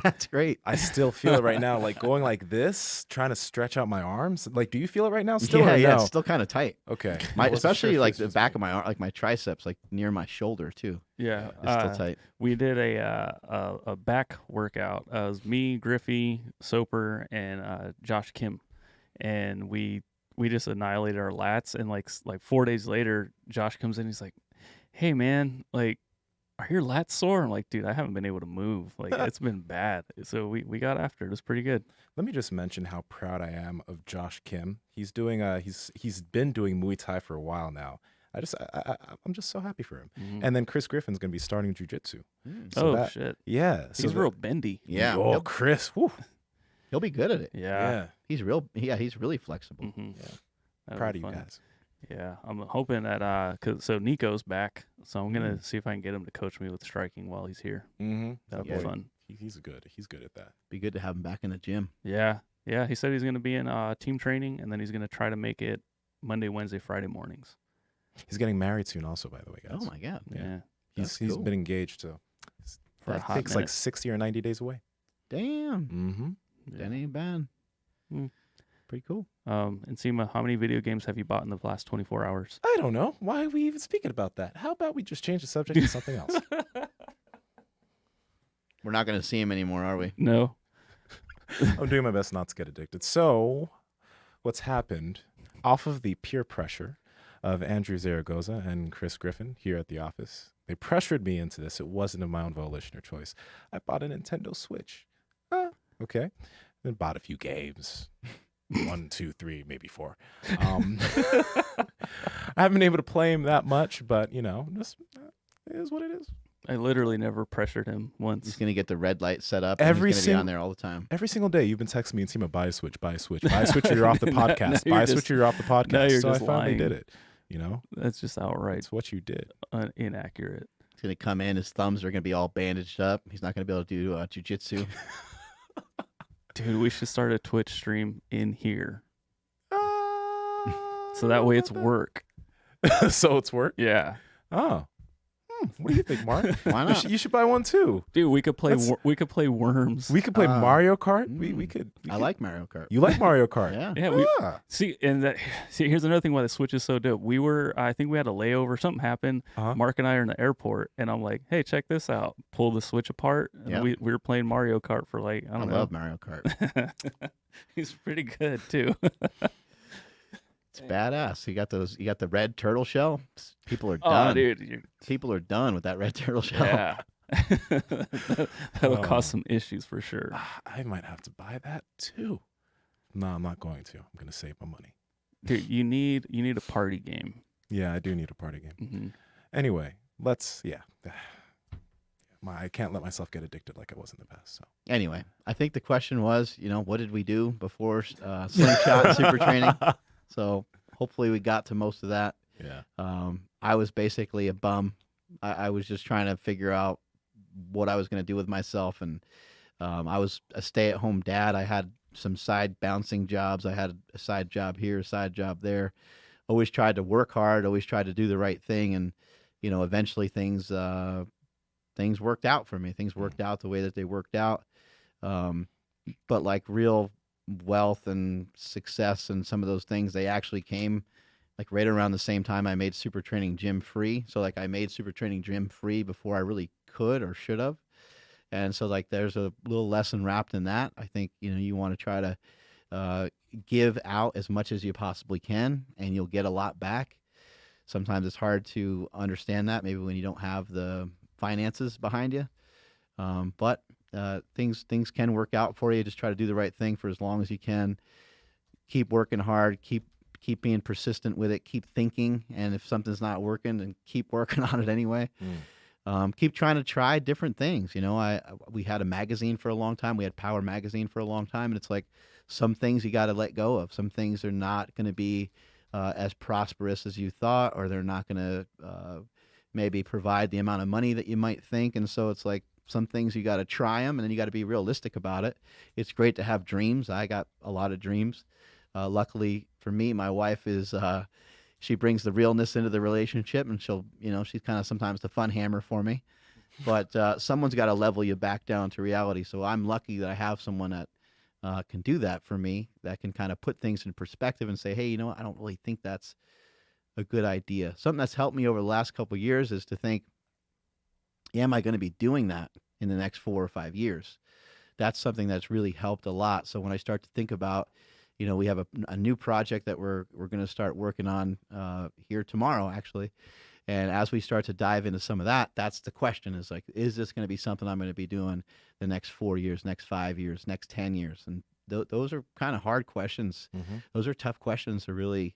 That's great. I still feel it right now. Like going like this, trying to stretch out my arms. Like, do you feel it right now still? Yeah, or yeah, no? it's still kind of tight. Okay. Especially like the back of my arm, like my triceps, like near my shoulder too. Yeah, It's still tight. We did a back workout. It was me, Griffey, Soper, and Josh Kim, and we just annihilated our lats. And like 4 days later, Josh comes in. He's like, "Hey man, like, are your lats sore?" I'm like, "Dude, I haven't been able to move. Like, it's been bad." So we got after it. It was pretty good. Let me just mention how proud I am of Josh Kim. He's doing he's been doing Muay Thai for a while now. I'm just so happy for him. Mhm. And then Chris Griffin's going to be starting jujitsu. Oh, shit. Yeah. He's real bendy. Yeah. Oh, Chris. Whew. He'll be good at it. Yeah. He's really flexible. Mhm. Yeah. That'd Proud be of you fun. guys. Yeah, I'm hoping that so Nico's back, so I'm gonna Mm. see if I can get him to coach me with striking while he's here. Mm-hmm. That'd Yeah. be fun. He's good. He's good at that. Be good to have him back in the gym. Yeah, yeah. He said he's gonna be in team training, and then he's gonna try to make it Monday, Wednesday, Friday mornings. He's getting married soon, also, by the way, guys. Oh my God. Yeah, That's He's cool. been engaged, so for a I hot think it's like minute. 60 or 90 days away. Damn. Mm-hmm. Yeah. That ain't bad. Mm. Pretty cool. Nsima, how many video games have you bought in the last 24 hours? I don't know. Why are we even speaking about that? How about we just change the subject to something else? We're not going to see him anymore, are we? No. I'm doing my best not to get addicted. So, what's happened off of the peer pressure of Andrew Zaragoza and Chris Griffin here at the office? They pressured me into this. It wasn't of my own volition or choice. I bought a Nintendo Switch. Okay. Then bought a few games. 1, 2, 3, maybe 4. I haven't been able to play him that much, but just it is what it is. I literally never pressured him He's once. going to get the red light set up. Every and he's going to be sing- on there all the time. Every single day you've been texting me and Nsima, buy a Switch, buy a Switch, buy a Switch, or you're off the podcast. you're Buy a just- Switch, or you're off the podcast. now you're So I just finally lying. did it. That's just outright It's what you did. inaccurate. He's going to come in. His thumbs are going to be all bandaged up. He's not going to be able to do jujitsu. Dude, we should start a Twitch stream in here, so that way it's work. So it's work? Yeah, Oh. What do you think, Mark? Why not? You should buy one too. dude, we could play. Let's- We could play Worms. We could play Mario Kart. We could. I like Mario Kart. You like Mario Kart? Yeah. Yeah, we Ah. see, here's another thing why the Switch is so dope. I think we had a layover, something happened. Uh-huh. Mark and I are in the airport, and I'm like, "Hey, check this out!" Pull the Switch apart, and Yeah. we were playing Mario Kart for like I I don't know. love Mario Kart. He's pretty good too. It's badass. You got the red turtle shell. People are done. Oh, dude, People are done with that red turtle shell. yeah, that'll cause some issues for sure. I might have to buy that too. No, I'm not going to. I'm going to save my money. Dude, you need a party game. Yeah, I do need a party game. Hmm. Anyway, I can't let myself get addicted like I was in the past. So Anyway, I think the question was, what did we do before Slingshot and Super Training? So hopefully we got to most of that. yeah. I was basically a bum. I was just trying to figure out what I was going to do with myself. And I was a stay-at-home dad. I had some side bouncing jobs. I had a side job here, a side job there. Always tried to work hard, always tried to do the right thing. And, eventually things worked out for me. Things worked out the way that they worked out. But like real wealth and success and some of those things, they actually came like right around the same time I made Super Training Gym free. So like I made Super Training Gym free before I really could or should have. And so like there's a little lesson wrapped in that. I think, you want to try to give out as much as you possibly can and you'll get a lot back. Sometimes it's hard to understand that maybe when you don't have the finances behind you. But things can work out for you. Just try to do the right thing for as long as you can. Keep working hard. Keep being persistent with it. Keep thinking. And if something's not working, then keep working on it anyway. Keep trying to try different things. We had a magazine for a long time. We had Power Magazine for a long time. And it's like some things you got to let go of. Some things are not going to be as prosperous as you thought, or they're not going to maybe provide the amount of money that you might think. And so it's like some things you got to try them, and then you got to be realistic about it. It's great to have dreams. I got a lot of dreams. Luckily for me, my wife is she brings the realness into the relationship, and she's kind of sometimes the fun hammer for me. But someone's got to level you back down to reality. So I'm lucky that I have someone that can do that for me, that can kind of put things in perspective and say, hey, I don't really think that's a good idea. Something that's helped me over the last couple of years is to think, am I going to be doing that in the next 4 or 5 years? That's something that's really helped a lot. So when I start to think about, we have a new project that we're going to start working on here tomorrow, actually. And as we start to dive into some of that, that's the question is like, is this going to be something I'm going to be doing the next 4 years, next 5 years, next 10 years? And those are kind of hard questions. Mm-hmm. Those are tough questions to really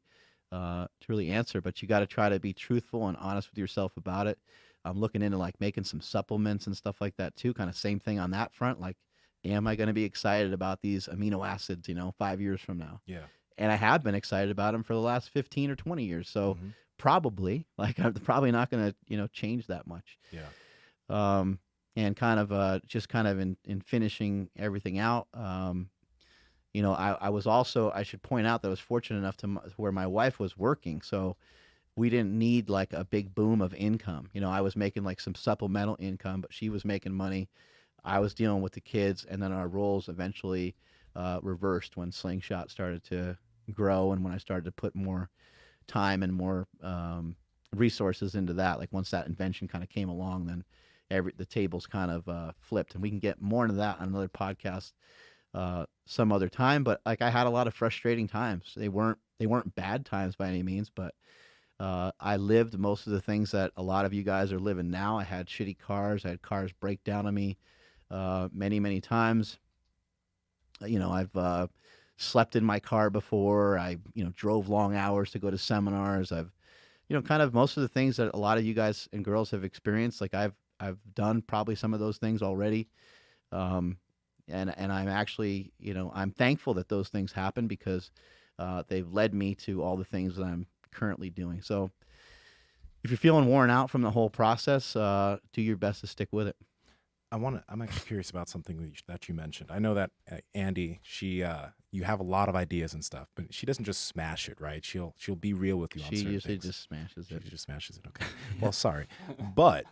to really answer, but you got to try to be truthful and honest with yourself about it. I'm looking into like making some supplements and stuff like that too. Kind of same thing on that front. Like, am I going to be excited about these amino acids, 5 years from now? Yeah. And I have been excited about them for the last 15 or 20 years. So probably, like, I'm probably not going to, change that much. Yeah. And kind of just kind of in finishing everything out, I was also, I should point out that I was fortunate enough to where my wife was working. So we didn't need like a big boom of income. I was making like some supplemental income, but she was making money. I was dealing with the kids, and then our roles eventually reversed when Slingshot started to grow, and when I started to put more time and more resources into that. Like once that invention kind of came along, then the tables kind of flipped, and we can get more into that on another podcast some other time. But like I had a lot of frustrating times. They weren't bad times by any means, but I lived most of the things that a lot of you guys are living now. I had shitty cars. I had cars break down on me many, many times. I've slept in my car before. I, drove long hours to go to seminars. I've, kind of most of the things that a lot of you guys and girls have experienced. Like I've done probably some of those things already. And I'm actually, I'm thankful that those things happen because they've led me to all the things that I'm currently doing. So if you're feeling worn out from the whole process, do your best to stick with it. I'm actually curious about something that you mentioned. I know that Andy, you have a lot of ideas and stuff, but she doesn't just smash it, right? She'll be real with you on certain things. She usually just smashes it. She just smashes it. Okay. Well, sorry, but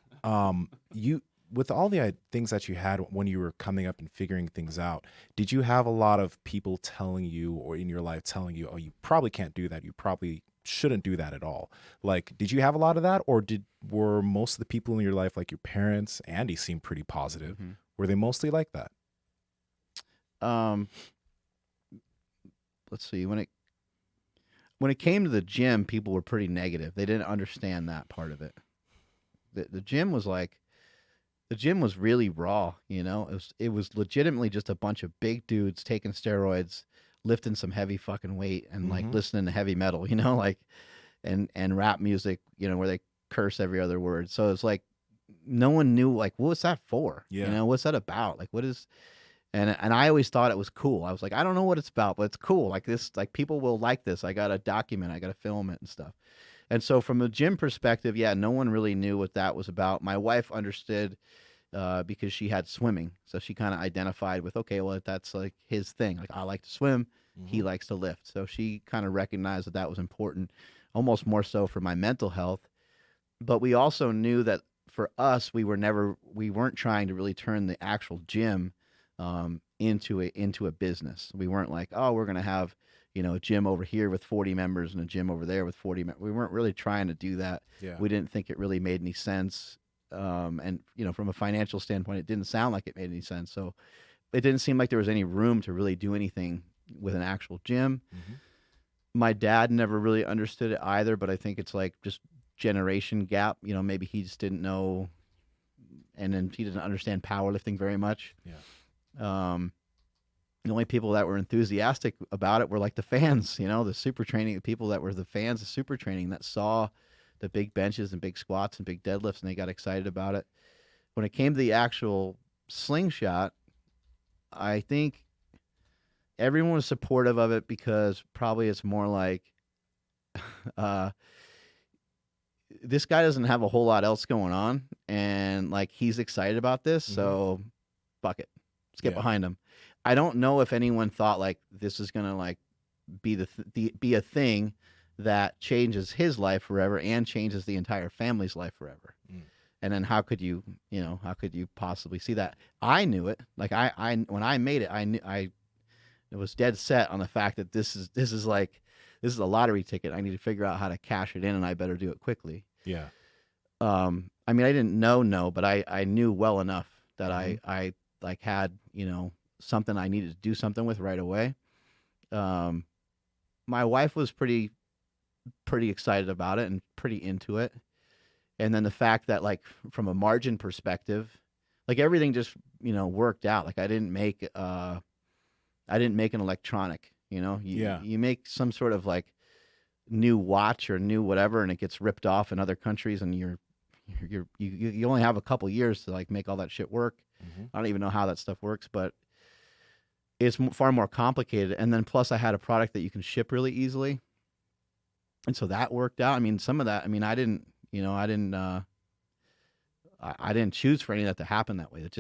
you, with all the things that you had when you were coming up and figuring things out, did you have a lot of people telling you, or in your life telling you, oh, you probably can't do that, you probably shouldn't do that at all? Like, did you have a lot of that, or were most of the people in your life, like your parents? Andy seemed pretty positive. Mm-hmm. Were they mostly like that? Let's see. When it came to the gym, people were pretty negative. They didn't understand that part of it. The gym was like, the gym was really raw. It was legitimately just a bunch of big dudes taking steroids, lifting some heavy fucking weight, and like listening to heavy metal, like, and rap music, where they curse every other word. So it's like no one knew like, what's that for? Yeah. What's that about? Like, what is? And I always thought it was cool. I was like, I don't know what it's about, but it's cool. Like this, like people will like this. I got to document. I got to film it and stuff. And so from a gym perspective, yeah, no one really knew what that was about. My wife understood because she had swimming. So she kind of identified with, okay, well, that's like his thing. Like I like to swim. He likes to lift. So she kind of recognized that was important, almost more so for my mental health. But we also knew that for us, we weren't trying to really turn the actual gym into a business. We weren't like, oh, we're going to have, a gym over here with 40 members and a gym over there with 40 members. We weren't really trying to do that. Yeah. We didn't think it really made any sense. And from a financial standpoint, it didn't sound like it made any sense. So it didn't seem like there was any room to really do anything with an actual gym. My dad never really understood it either, but I think it's like just generation gap. Maybe he just didn't know, and then he didn't understand powerlifting very much. Yeah. The only people that were enthusiastic about it were like the fans, the super training, the people that were the fans of super training that saw the big benches and big squats and big deadlifts, and they got excited about it. When it came to the actual Slingshot, I think everyone was supportive of it because probably it's more like, this guy doesn't have a whole lot else going on, and like he's excited about this, so fuck it, let's get behind him. I don't know if anyone thought like this is gonna like be be a thing that changes his life forever and changes the entire family's life forever. And then how could you possibly see that? I knew it. Like I when I made it, I knew it was dead set on the fact that this is a lottery ticket. I need to figure out how to cash it in, and I better do it quickly. Yeah. I mean, I didn't know, but I knew well enough that I like had, something I needed to do something with right away. My wife was pretty excited about it and pretty into it. And then the fact that like from a margin perspective, like everything just, worked out. Like I didn't make an electronic, you make some sort of like new watch or new whatever, and it gets ripped off in other countries, and you only have a couple years to like make all that shit work. I don't even know how that stuff works, but it's far more complicated. And then plus I had a product that you can ship really easily. And so that worked out. I mean, some of that, I mean, I didn't choose for any of that to happen that way. It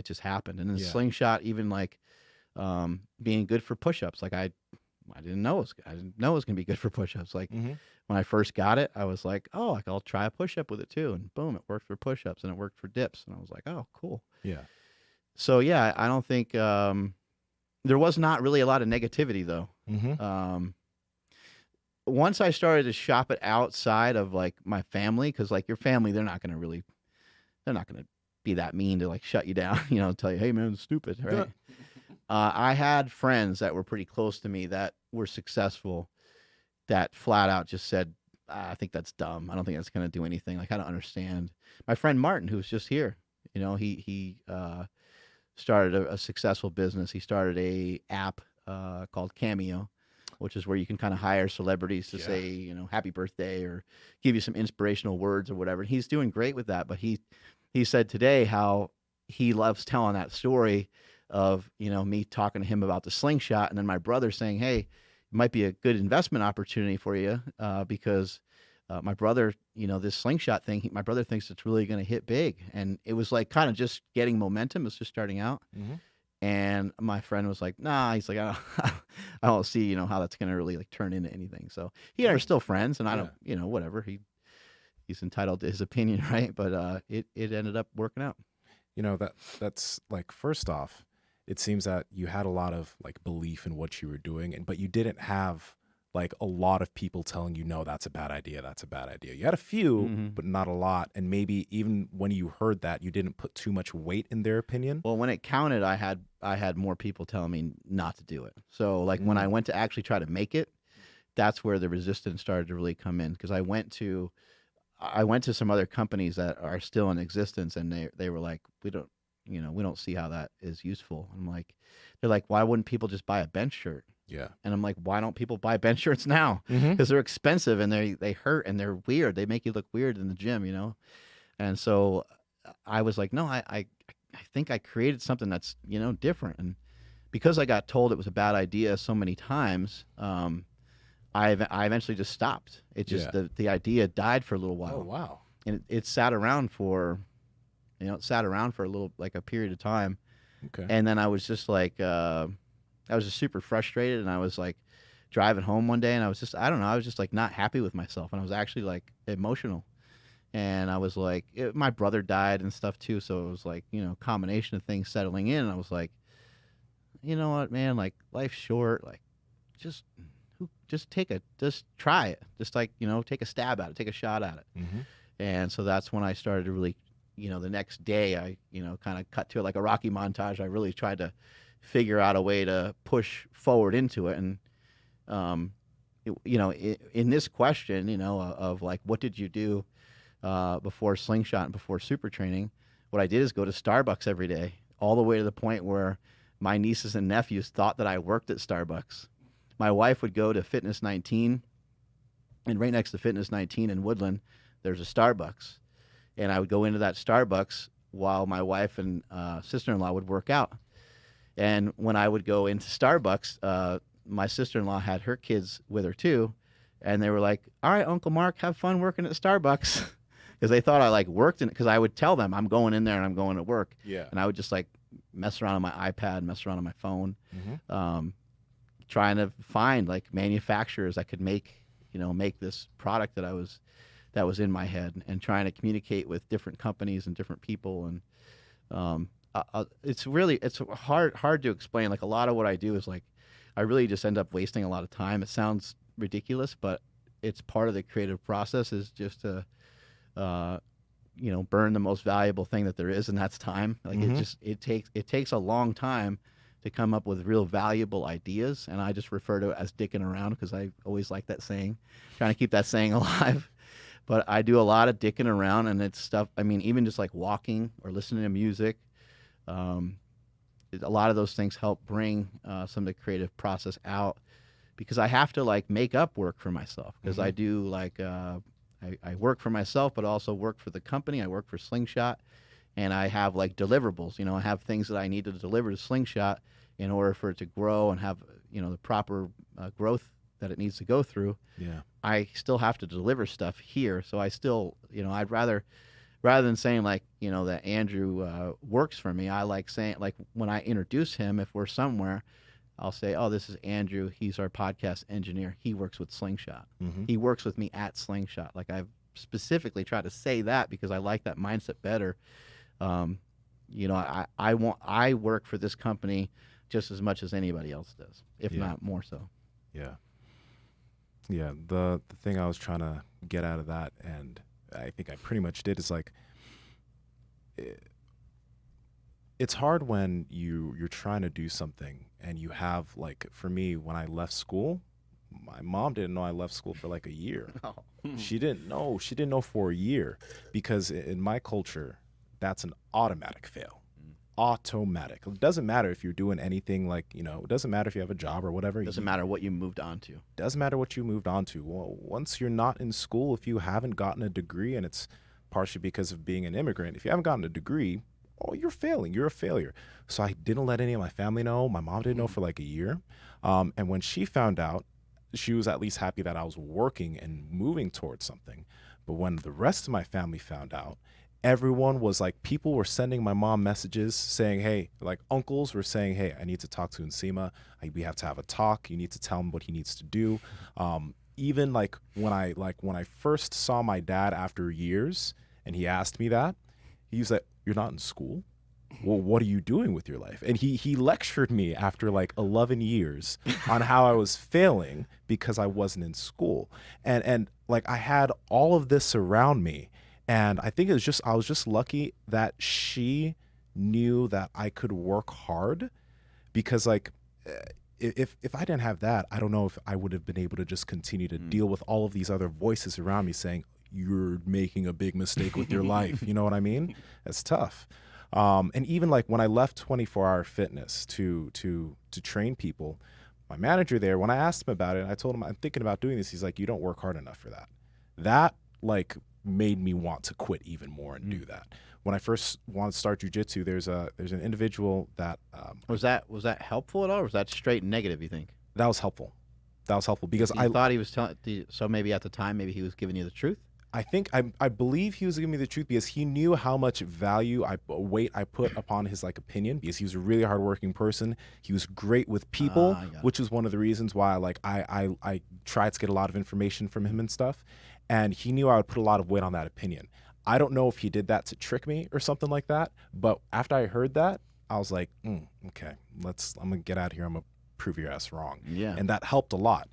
just happened. And then Slingshot, even like, being good for push-ups. Like I didn't know it was going to be good for push-ups. Like when I first got it, I was like, oh, like I'll try a push-up with it too. And boom, it worked for push-ups and it worked for dips. And I was like, oh, cool. Yeah. So yeah, I don't think, there was not really a lot of negativity though. Once I started to shop it outside of like my family, cause like your family, they're not going to be that mean to like shut you down, tell you, hey man, it's stupid. Right. I had friends that were pretty close to me that were successful that flat out just said, I think that's dumb. I don't think that's going to do anything. Like, I don't understand. My friend Martin, who's just here, he started a successful business. He started a app called Cameo, which is where you can kind of hire celebrities to say, happy birthday or give you some inspirational words or whatever. And he's doing great with that. But he said today how he loves telling that story of, me talking to him about the Slingshot and then my brother saying, hey, it might be a good investment opportunity for you because my brother, this Slingshot thing, my brother thinks it's really going to hit big. And it was like kind of just getting momentum. It's just starting out. And my friend was like, nah, he's like, I don't see, how that's going to really like turn into anything. So he and I are still friends and I don't, whatever. He's entitled to his opinion, right? But it ended up working out. That's like, first off, it seems that you had a lot of like belief in what you were doing, but you didn't have like a lot of people telling you, no, that's a bad idea. That's a bad idea. You had a few, but not a lot. And maybe even when you heard that, you didn't put too much weight in their opinion. Well, when it counted, I had more people telling me not to do it. So like when I went to actually try to make it, that's where the resistance started to really come in. Cause I went to some other companies that are still in existence and they were like, we don't see how that is useful. I'm like, they're like, why wouldn't people just buy a bench shirt? Yeah. And I'm like, why don't people buy bench shirts now? Because they're expensive and they hurt and they're weird. They make you look weird in the gym, And so I was like, no, I think I created something that's, different. And because I got told it was a bad idea so many times, I eventually just stopped. It just, the idea died for a little while. Oh, wow. And it sat around for, a little, like a period of time. Okay. And then I was just like, I was just super frustrated and I was like driving home one day and I was just, I don't know, I was just like not happy with myself and I was actually like emotional. And I was like, my brother died and stuff too. So it was like, combination of things settling in. And I was like, you know what, man, like life's short. Like just try it. Just like, take a stab at it, take a shot at it. And so that's when I started to really, the next day I, kind of cut to it like a Rocky montage. I really tried to figure out a way to push forward into it. And, in this question, of like, what did you do before Slingshot and before super training? What I did is go to Starbucks every day, all the way to the point where my nieces and nephews thought that I worked at Starbucks. My wife would go to Fitness 19, and right next to Fitness 19 in Woodland, there's a Starbucks. And I would go into that Starbucks while my wife and sister-in-law would work out. And when I would go into Starbucks, my sister-in-law had her kids with her too. And they were like, all right, Uncle Mark, have fun working at Starbucks. Because they thought I like worked in it. Because I would tell them I'm going in there and I'm going to work. Yeah. And I would just like mess around on my iPad, mess around on my phone, trying to find like manufacturers that could make this product that was in my head, and trying to communicate with different companies and different people. And it's hard to explain. Like a lot of what I do is like, I really just end up wasting a lot of time. It sounds ridiculous, but it's part of the creative process is just to, burn the most valuable thing that there is. And that's time. Like it takes a long time to come up with real valuable ideas. And I just refer to it as dicking around because I always like that saying, trying to keep that saying alive. But I do a lot of dicking around, and it's stuff, I mean, even just like walking or listening to music, a lot of those things help bring some of the creative process out, because I have to like make up work for myself, because I do like I work for myself, but also work for the company. I work for Slingshot, and I have like deliverables. You know, I have things that I need to deliver to Slingshot in order for it to grow and have, you know, the proper growth that it needs to go through. Yeah. I still have to deliver stuff here, so I still, you know, I'd rather than saying like, you know, that Andrew works for me, I like saying, like, when I introduce him, if we're somewhere, I'll say, oh, this is Andrew. He's our podcast engineer. He works with Slingshot. He works with me at Slingshot. Like, I've specifically tried to say that because I like that mindset better. You know, I work for this company just as much as anybody else does, if not more so. Yeah. Yeah. The thing I was trying to get out of that, and I think I pretty much did, is like, it's hard when you're trying to do something and you have, like, for me, when I left school, my mom didn't know I left school for like a year. Oh. She didn't know for a year, because in my culture, that's an automatic fail. Automatic. It doesn't matter if you're doing anything, like, you know, it doesn't matter if you have a job or whatever. It doesn't matter what you moved on to. Doesn't matter what you moved on to. Well, once you're not in school, if you haven't gotten a degree, and it's partially because of being an immigrant, if you haven't gotten a degree, oh, you're failing. You're a failure. So I didn't let any of my family know. My mom didn't know for like a year. And when she found out, she was at least happy that I was working and moving towards something. But when the rest of my family found out, everyone was like, people were sending my mom messages saying, hey, like uncles were saying, hey, I need to talk to Nsima. We have to have a talk. You need to tell him what he needs to do. Even like when I first saw my dad after years, and he asked me that, he was like, you're not in school? Well, what are you doing with your life? And he lectured me after like 11 years on how I was failing because I wasn't in school. And like, I had all of this around me. And I think I was just lucky that she knew that I could work hard, because like, if I didn't have that, I don't know if I would have been able to just continue to deal with all of these other voices around me saying, you're making a big mistake with your life. You know what I mean? It's tough. And even like when I left 24-hour fitness to train people, my manager there, when I asked him about it, I told him I'm thinking about doing this. He's like, you don't work hard enough for that. That like made me want to quit even more and do that. When I first wanted to start jujitsu, there's an individual that Was that helpful at all, or was that straight negative, you think? that was helpful. That was helpful because I thought he was telling. So maybe at the time, maybe he was giving you the truth. I believe he was giving me the truth because he knew how much weight I put upon his like opinion, because he was a really hardworking person. He was great with people, which is one of the reasons why I tried to get a lot of information from him and stuff. And he knew I would put a lot of weight on that opinion. I don't know if he did that to trick me or something like that. But after I heard that, I was like, okay, I'm gonna get out of here. I'm gonna prove your ass wrong. Yeah. And that helped a lot.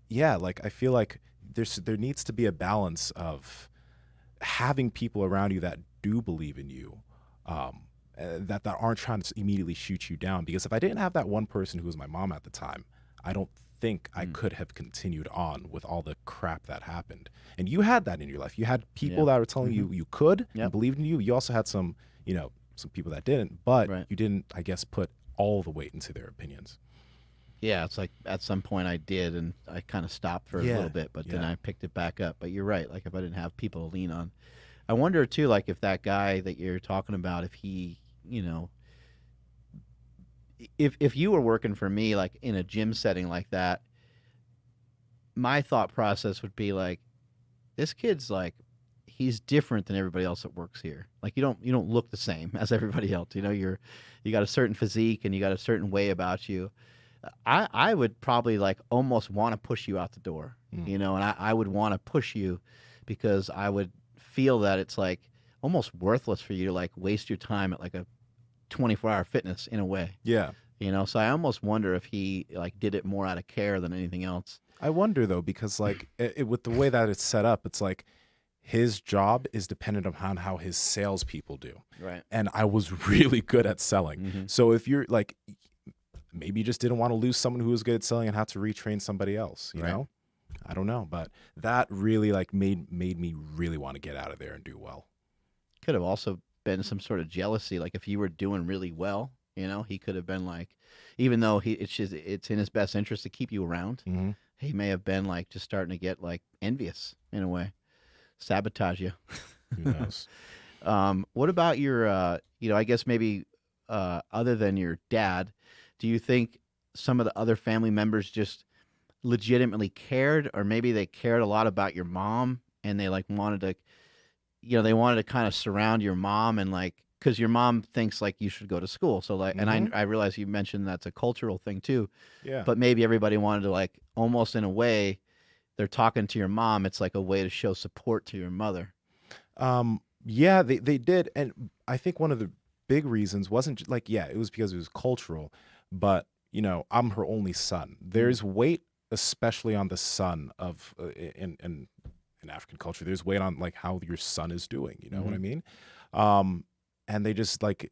Yeah, like I feel like there needs to be a balance of having people around you that do believe in you, that aren't trying to immediately shoot you down. Because if I didn't have that one person who was my mom at the time, I don't think I could have continued on with all the crap that happened. And you had that in your life. You had people that were telling you you could and believed in you. You also had some people that didn't, but you didn't, I guess, put all the weight into their opinions. Yeah, it's like at some point I did, and I kind of stopped for a little bit, but then I picked it back up. But you're right. Like, if I didn't have people to lean on, I wonder too, like if that guy that you're talking about, if he, if you were working for me, like in a gym setting like that, my thought process would be like, this kid's like, he's different than everybody else that works here. Like, you don't look the same as everybody else. You got a certain physique and you got a certain way about you. I would probably like almost want to push you out the door, and I would want to push you because I would feel that it's like almost worthless for you to like waste your time at like a 24-hour fitness in a way. Yeah. So I almost wonder if he like did it more out of care than anything else. I wonder though, because like with the way that it's set up, it's like his job is dependent upon how his salespeople do. Right. And I was really good at selling. So if you're like, maybe you just didn't want to lose someone who was good at selling and have to retrain somebody else, you know? I don't know, but that really like made me really want to get out of there and do well. Could have also been some sort of jealousy, like if you were doing really well You know, he could have been like, even though it's in his best interest to keep you around. Mm-hmm. He may have been like just starting to get like envious in a way, sabotage you. Who knows? What about your, I guess maybe other than your dad, do you think some of the other family members just legitimately cared, or maybe they cared a lot about your mom and they like wanted to, they wanted to kind of surround your mom and like, because your mom thinks like you should go to school. So like, and I realize you mentioned that's a cultural thing too, Yeah. but maybe everybody wanted to like almost in a way they're talking to your mom. It's like a way to show support to your mother. Yeah, they did. And I think one of the big reasons wasn't like, yeah, it was because it was cultural, but I'm her only son. There's weight, especially on the son of in African culture. There's weight on like how your son is doing. You know what I mean? And they just like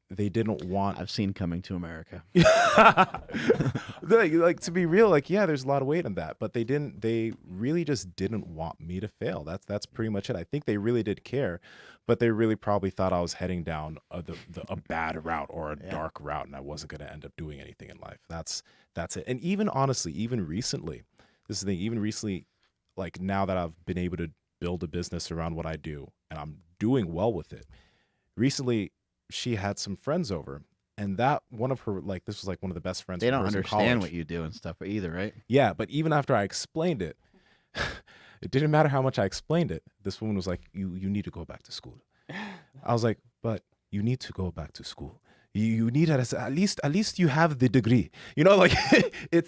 they didn't want. I've seen Coming to America. like to be real, like yeah, there's a lot of weight in that, but they didn't. They really just didn't want me to fail. That's pretty much it. I think they really did care, but they really probably thought I was heading down a bad route or a dark route, and I wasn't going to end up doing anything in life. That's it. And even honestly, even recently, this is the thing. Even recently, like now that I've been able to build a business around what I do, and I'm doing well with it. Recently, she had some friends over, and that one of her this was like one of the best friends. They don't in understand college. what you do and stuff either, right? Yeah, but even after I explained it, it didn't matter how much I explained it. This woman was like, "You need to go back to school." I was like, "But you need to go back to school. You need at least you have the degree." Like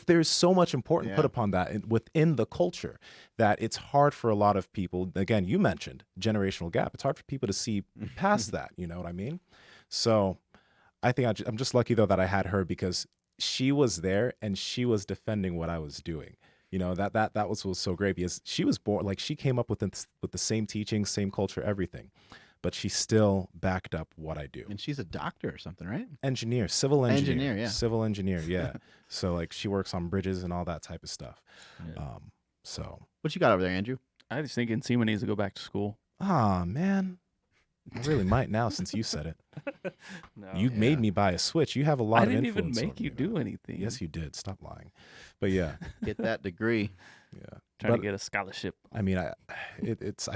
there's so much important put upon that within the culture that it's hard for a lot of people. Again, you mentioned generational gap. It's hard for people to see past that. You know what I mean? So I think I'm just lucky though that I had her, because she was there and she was defending what I was doing. That was so great, because she was born, like she came up with the same teaching, same culture, everything, but she still backed up what I do. And she's a doctor or something, right? Civil engineer. Engineer, yeah. Civil engineer, yeah. So like she works on bridges and all that type of stuff. Yeah. So what you got over there, Andrew? I just think Nsima needs to go back to school. man. I really might now since you said it. No. You made me buy a Switch. You have a lot of influence. I didn't even make you do anything. Yes, you did. Stop lying. But yeah. Get that degree. Yeah. Trying to get a scholarship. I mean, I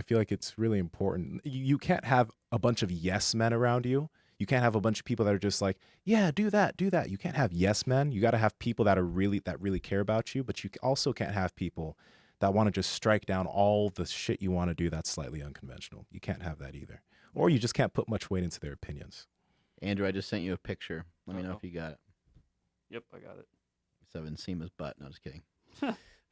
feel like it's really important. You can't have a bunch of yes men around you. You can't have a bunch of people that are just like, yeah, do that. You can't have yes men. You got to have people that really care about you. But you also can't have people that want to just strike down all the shit you want to do that's slightly unconventional. You can't have that either. Or you just can't put much weight into their opinions. Andrew, I just sent you a picture. Let me know if you got it. Yep, I got it. It's of Nsima's butt. No, just kidding.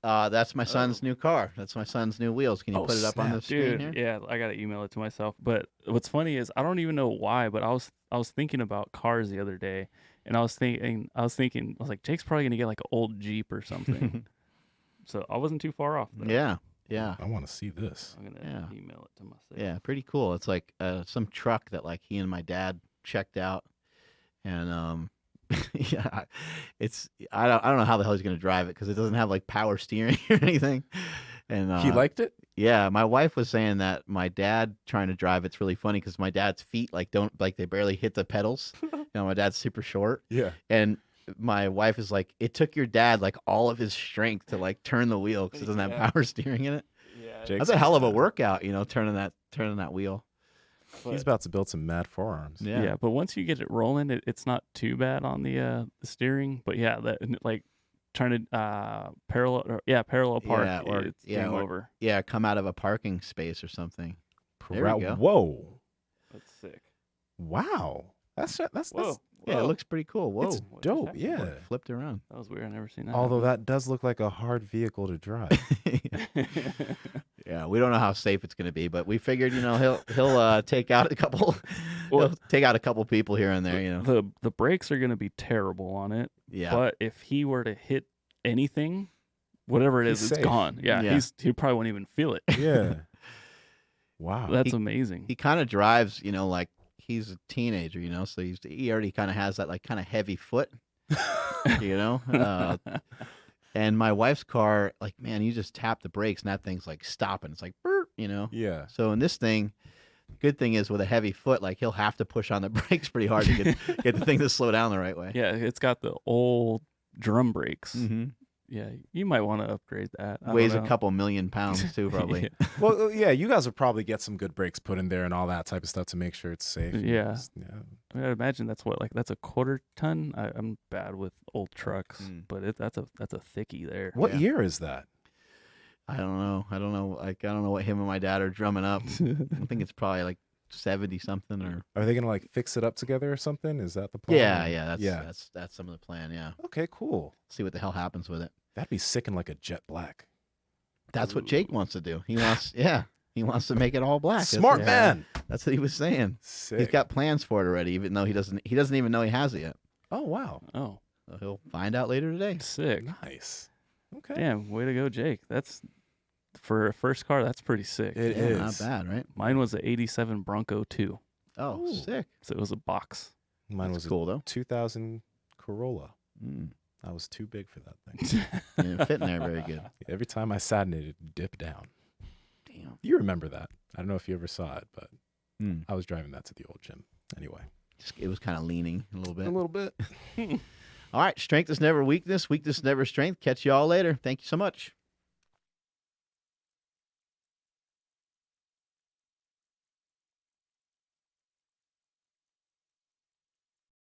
That's my son's new car. That's my son's new wheels. Can you put it up on the screen here? Yeah, I gotta email it to myself. But what's funny is I don't even know why, but I was thinking about cars the other day, and I was thinking, like, Jake's probably gonna get like an old Jeep or something. So I wasn't too far off. Though. Yeah. I want to see this. I'm gonna email it to myself. Yeah, pretty cool. It's like some truck that like he and my dad checked out, and yeah, I don't know how the hell he's gonna drive it because it doesn't have like power steering or anything. And He liked it? Yeah, my wife was saying that my dad trying to drive it's really funny because my dad's feet they barely hit the pedals. My dad's super short. Yeah. And my wife is like, it took your dad like all of his strength to like turn the wheel because it doesn't have power steering in it. Yeah, Jake's that's a hell of a workout, turning that wheel. He's about to build some mad forearms. Yeah, but once you get it rolling, it's not too bad on the steering. But yeah, that like trying to parallel park, it's game over. Yeah, come out of a parking space or something. There we go. Whoa, that's sick. Wow, that's yeah, it looks pretty cool. Whoa, it's dope. Yeah, it flipped around. That was weird. I've never seen that. Although that does look like a hard vehicle to drive. Yeah, we don't know how safe it's going to be, but we figured, he'll take out a couple, he'll take out a couple people here and there. The brakes are going to be terrible on it. Yeah, but if he were to hit anything, whatever it is, He's it's safe. Gone. Yeah, he probably won't even feel it. Yeah. Wow, that's amazing. He kind of drives, like he's a teenager, so he already kind of has that like kind of heavy foot, And my wife's car, like, man, you just tap the brakes and that thing's like stopping. It's like, burp, Yeah. So in this thing, Good thing is with a heavy foot, like he'll have to push on the brakes pretty hard to get the thing to slow down the right way. Yeah, it's got the old drum brakes. Mm-hmm. Yeah, you might want to upgrade that. I Weighs don't a know. couple million pounds too, probably. Yeah. Well, yeah, you guys would probably get some good brakes put in there and all that type of stuff to make sure it's safe. Yeah. Yeah. I mean, I imagine that's that's a quarter ton. I'm bad with old trucks, but that's a thickie there. What Yeah. year is that? I don't know. Like I don't know what him and my dad are drumming up. I think it's probably like 70 something or. Are they gonna like fix it up together or something? Is that the plan? Yeah. That's some of the plan. Yeah. Okay, cool. See what the hell happens with it. That'd be sick in like a jet black. That's what Jake wants to do. He wants to make it all black. Smart man. That's what he was saying. Sick. He's got plans for it already, even though he doesn't even know he has it yet. Oh wow. Oh, So he'll find out later today. sick. Nice. Okay. Damn, way to go, Jake. That's for a first car. That's pretty sick. It Yeah, is. not bad, right? Mine was a '87 Bronco 2, Oh, Ooh. sick. so it was a box. Mine That's was cool a though. 2000 Corolla. Mm. I was too big for that thing. Didn't fit in there very good. Every time I sat in it, it'd dip down. Damn. You remember that? I don't know if you ever saw it, but Mm. I was driving that to the old gym. Anyway, It was kind of leaning a little bit. a little bit. All right. Strength is never weakness. Weakness is never strength. Catch you all later. Thank you so much.